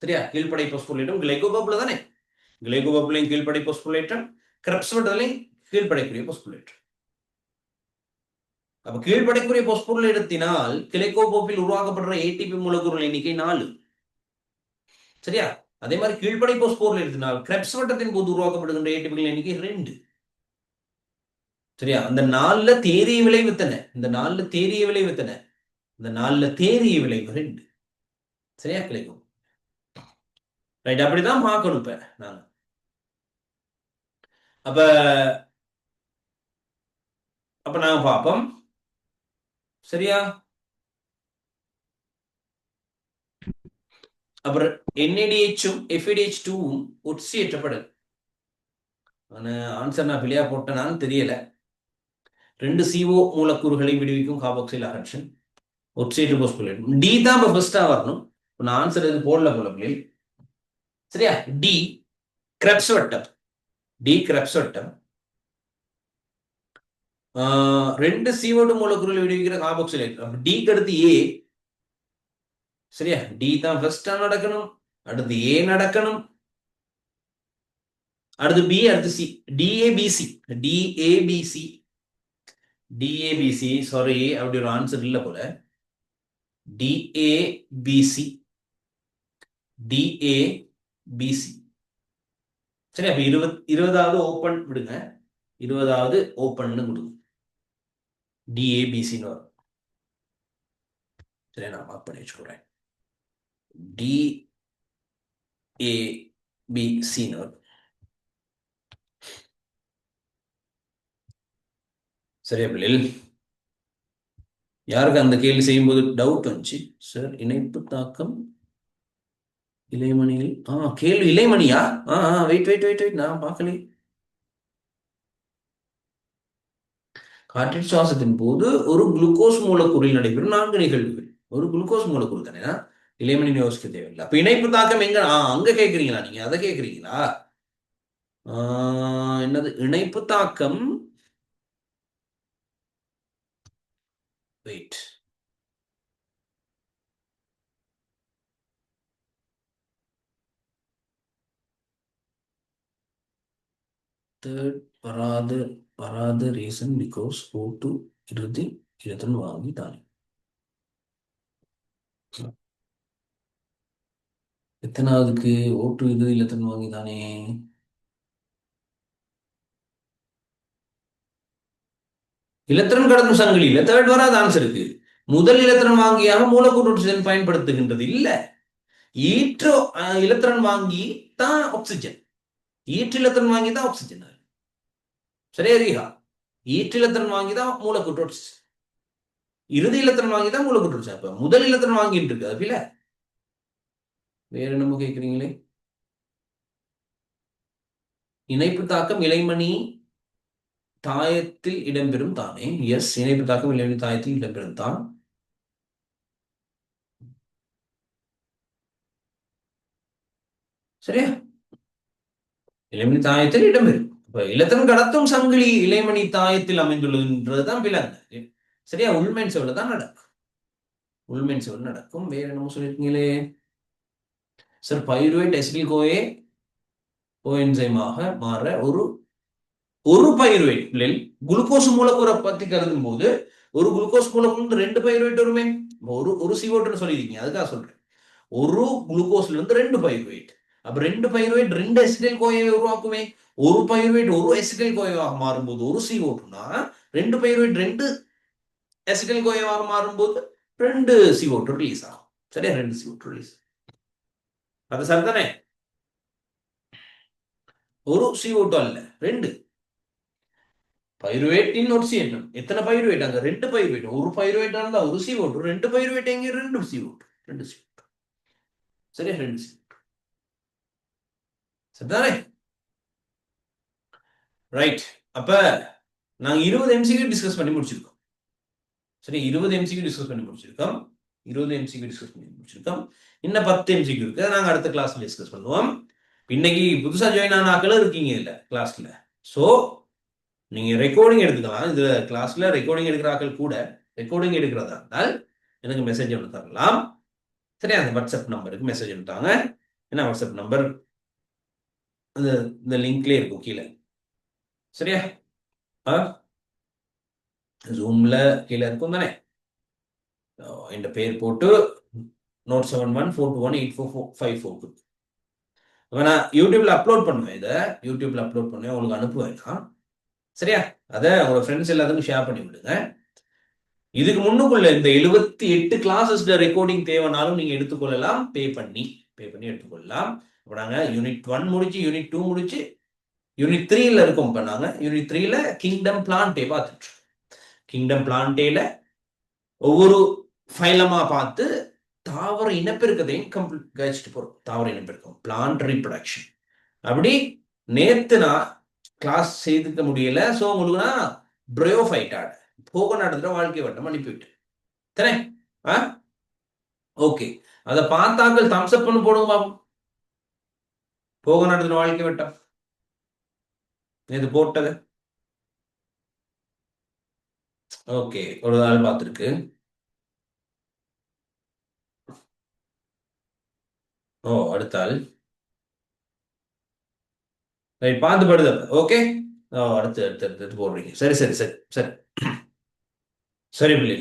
சரியா? கீழ்ப்படை போஸ்போலேட்டம் கிளைகோபவுப்ல தானே. கிளைகோபவுப்லையும் கீழ்ப்படை போஸ்போலேட்டம், கிரெப்ஸ் வட்டத்திலையும் கீழ்ப்படைக்குரிய போஸ்போலேட்டம். அப்ப கீழ்ப்படைக்குரிய போஸ்போலேட்டத்தினால் கிளைகோபவுப்பில் உருவாக்கப்படுற ATP மூலக்கூறுகள் எண்ணிக்கை 4. சரியா? அதே மாதிரி கீழ்ப்படை போஸ்போலேட்டத்தினால் கிரெப்ஸ் வட்டத்தின் போது உருவாக்கப்படுகின்ற ATP எண்ணிக்கை 2. சரியா? அந்த 4ல தேறிய விளைவு எத்தனை? இந்த 4ல தேறிய விளைவு எத்தனை? இந்த 4ல தேறிய விளைவு 2. சரியா? கிடைக்கும். ரைட், அப்படிதான் பார்க்கணும் இப்ப நான். அப்ப அப்ப நாங்க பார்ப்போம். சரியா? அப்புறம் NADH-உம் FADH2-ம் ஒட்சியேற்றப்படுது. ஆன்சர் நான் பிள்ளையா போட்டேனான்னு தெரியல. 2 CO மூலக்கூறுகளை விடுவிக்கும் கார்பாக்சைல் அகற்றல் ஒட்சியேற்ற போஸ்போலேட். டி தான் இப்ப ஃபர்ஸ்டா வரணும். நான் ஆன்சர் எது போடல போல பிள்ளை. சரியா? டி கிரெப்ஸ் வட்டம். டி கிரெப்ஸ் வட்டம் 2 CO2 மூலக்கூறுகளை விடுவிக்கிற கார்பாக்சைலேட். டிக்கு அடுத்து ஏ. சரியா? டி தான் ஃபர்ஸ்டா நடக்கணும், அடுத்து ஏ நடக்கணும், அடுத்து பி, அடுத்து சி. டிஏபிசி டிஏபிசி டிஏபிசி சாரி, அப்படி ஒரு ஆன்சர் இல்ல போல. டிஏபிசி டிஏபிசி. சரி, அப்ப 20வது ஓப்பன் விடுங்க, 20வது ஓப்பன் கொடுங்க. டிஏபிசின்னு வரும். சரி, நான் மார்க் பண்ணி வச்சுக்கிறேன். டிஏபிசின்னு வரும். சரியா பிள்ளைகள்? யாருக்கு அந்த கேள்வி செய்யும்போது டவுட் வந்துச்சு, சார் இணைப்பு தாக்கம் இலைமணியில் கேள்வி இலைமணியா? வெயிட் வெயிட் வெயிட் வெயிட், நான் பார்க்கல. காற்றின் சுவாசத்தின் போது ஒரு குளுக்கோஸ் மூலக்கூறில் நடைபெறும் 4 நிகழ்வுகள். ஒரு குளுக்கோஸ் மூலக்கூறு தானே. இளைமணி யோசிக்க தேவையில்லை. அப்ப இணைப்பு தாக்கம் எங்க அங்க கேக்குறீங்களா? நீங்க அதை கேக்குறீங்களா? என்னது இணைப்பு தாக்கம்? வெயிட், தேர்ட் வராது வராது ரீசன் பிகாஸ் ஓட்டு இறுதி இலத்திரன் வாங்கி தானே. எத்தனாவதுக்கு ஓட்டு இறுதி இலத்திரன் வாங்கி தானே? இலத்திரன் கடக்கும் சங்கிலியில தேர்ட் வராது ஆன்சருக்கு. முதல் இலத்திரன் வாங்கியாக மூலக்கூற்று பயன்படுத்துகின்றது இல்ல. ஈற்று இலத்திரன் வாங்கி தான் ஆக்சிஜன். ஈற்றிலத்திரன் வாங்கி தான் ஆக்சிஜன். சரியா ரீஹா? ஈற்றிலத்திரன் வாங்கி தான் மூலக்கூற்று. இறுதி இலத்திரன் வாங்கி தான் மூலக்கூற்று. இப்ப முதல் இலத்திரன் வாங்கிட்டு இருக்கு அதுல. வேற என்னமோ கேட்குறீங்களே. இணைப்பு தாக்கம் இலைமணி தாயத்தில் இடம்பெறும் தானே. எஸ், இணைப்பு தாக்கம் இலைமணி தாயத்தில் இடம்பெறும் தான். சரியா? இலைமணி தாயத்தில் இடம்பெறும். இப்ப இலத்திரன் கடத்தும் சங்கிலி இலைமணி தாயத்தில் அமைந்துள்ளதுன்றதுதான் விலங்கு. சரியா? உள்மென் செவல தான் நடக்கும். உள்மென் செவல் நடக்கும். வேற என்னமோ சொல்லிருக்கீங்களே சார். பைருவேட் எசிட்டில் கோயே கோஎன்சைமாக மாற ஒரு பைருவேட் குளுக்கோஸ் மூலக்கூறை பத்தி கருதும் போது ஒரு குளுக்கோஸ் மூலக்கூறு 2 பைருவேட் வருமே. ஒரு CO2 சொல்லிருக்கீங்க, அதுக்காக சொல்றேன். ஒரு குளுக்கோஸ்ல இருந்து 2 பைருவேட். அப்ப 2 பைருவேட் 2 எசிட்டில் கோயை உருவாக்குமே. ஒரு பைருவேட் ஒரு எசிட்டில் கோயவாக மாறும்போது ஒரு CO2னா 2 பைருவேட் 2 எசிட்டில் கோயவாக மாறும்போது 2 CO2 ரிலீஸ் ஆகும். சரியா? 2 CO2 ரிலீஸ். அது சரிதானே? ஒரு CO2 அல்ல, 2 பைருவேட் இன்னொரு CO2. எத்தனை பைருவேட் அங்க? 2 பைருவேட். ஒரு பைருவேட் இருந்தா ஒரு CO2, 2 பைருவேட் எங்க? 2 CO2. 2 CO2. சரியா? 2 CO2. சரிதானே? ரைட். அப்ப நாங்க 20 MCQ டிஸ்கஸ் பண்ணி முடிச்சிருக்கோம். சரி, 20 MCQ டிஸ்கஸ் பண்ணி முடிச்சிருக்கோம். 20 MCQ டிஸ்கஸ் பண்ணி முடிச்சிருக்கோம். இன்னும் 10 MCQ இருக்கு. நாங்க அடுத்த கிளாஸ்ல டிஸ்கஸ் பண்ணுவோம். இன்னைக்கு புதுசா ஜாயின் ஆன ஆக்களும் இருக்கீங்க இல்ல கிளாஸ்ல. சோ நீங்க ரெக்கார்டிங் எடுத்துக்கலாம். இந்த கிளாஸ்ல ரெக்கார்டிங் எடுக்கிற ஆக்கள் கூட ரெக்கார்டிங் எடுக்கிறதா இருந்தால் எனக்கு மெசேஜ் ஒன்று தரலாம். சரியா? அந்த வாட்ஸ்அப் நம்பருக்கு மெசேஜ் அனுப்பிட்டாங்க. என்ன வாட்ஸ்அப் நம்பர்? இந்த லிங்க்லேயே இருக்கும் கீழே. சரியா? ஜூம்ல கீழே இருக்கும் தானே. இந்த பேர் போட்டு நோட் 7142184454. நான் யூடியூப்ல அப்லோட் பண்ணுவேன். இதை யூடியூப்ல அப்லோட் பண்ணுவேன், உங்களுக்கு அனுப்புவேன். சரியா? அதை உங்களோட ஃப்ரெண்ட்ஸ் எல்லாத்துக்கும் ஷேர் பண்ணி விடுங்க. இதுக்கு முன்னுக்குள்ள இந்த 78 கிளாஸஸ் ரெக்கார்டிங் தேவைனாலும் நீங்க எடுத்துக்கொள்ளலாம். பே பண்ணி எடுத்துக்கொள்ளலாம். இப்போ நாங்க யூனிட் 1 முடிச்சு, யூனிட் 2 முடிச்சு, யூனிட் 3ல இருக்கோம். இப்ப நாங்க யூனிட் 3ல கிங்டம் பிளான்டே பார்த்துட்டு, கிங்டம் பிளான்டேல ஒவ்வொரு ஃபைலமா பார்த்து தாவர இனப்பெருக்கத்தையும் கழிச்சுட்டு போறோம். தாவர இனப்பெருக்கம், பிளான்ட் ரீப்ரொடக்ஷன். அப்படி நேத்து நான் கிளாஸ் செய்துக்க முடியல. ஸோ உங்களுக்கு நான் பிரயோஃபைட் ஆட போக நடத்துற வாழ்க்கை வட்டம் அனுப்பிவிட்டு தானே. ஓகே, அதை பார்த்தாக்கள் தம்ஸ் அப் பண்ணி போடுங்க பாப்போம். போக நடத்துற வாழ்க்கை வட்டம் இது போட்டது. ஓகே, ஒரு நாள் பார்த்துருக்கு. ஓ, அடுத்த ஆள் ரைட், பார்த்து படுது. ஓகே, அடுத்து அடுத்து அடுத்து போடுறீங்க. சரி சரி சரி சரி சரி பிள்ளை.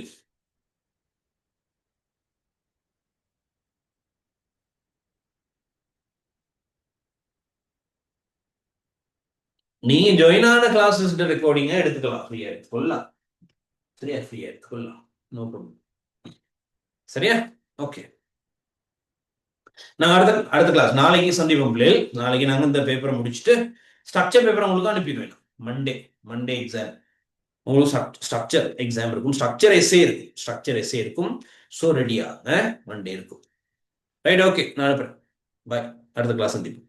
நீங்க ஜாயின் ஆன கிளாஸஸ் ரெக்கார்டிங்க எடுத்துக்கலாம், ஃப்ரீயா எடுத்துக்கொள்ளலாம். சரியா? ஃப்ரீயா எடுத்துக்கொள்ளலாம், நோ ப்ராப்ளம். சரியா? ஓகே, நாங்கள் அடுத்த கிளாஸ் நாளைக்கு சந்திப்போம் பிள்ளைகள். நாளைக்கு நாங்கள் இந்த பேப்பரை முடிச்சுட்டு ஸ்ட்ரக்சர் பேப்பர் உங்களுக்கு அனுப்பிடுவேன். மண்டே எக்ஸாம் உங்களுக்கு ஸ்ட்ரக்சர் எக்ஸாம் இருக்கும். ஸ்ட்ரக்சர் எஸ்ஏ இருக்கும். ஸோ ரெடியாக மண்டே இருக்கும். ரைட், ஓகே, நான் அனுப்புறேன். பாய், அடுத்த கிளாஸ் சந்திப்போம்.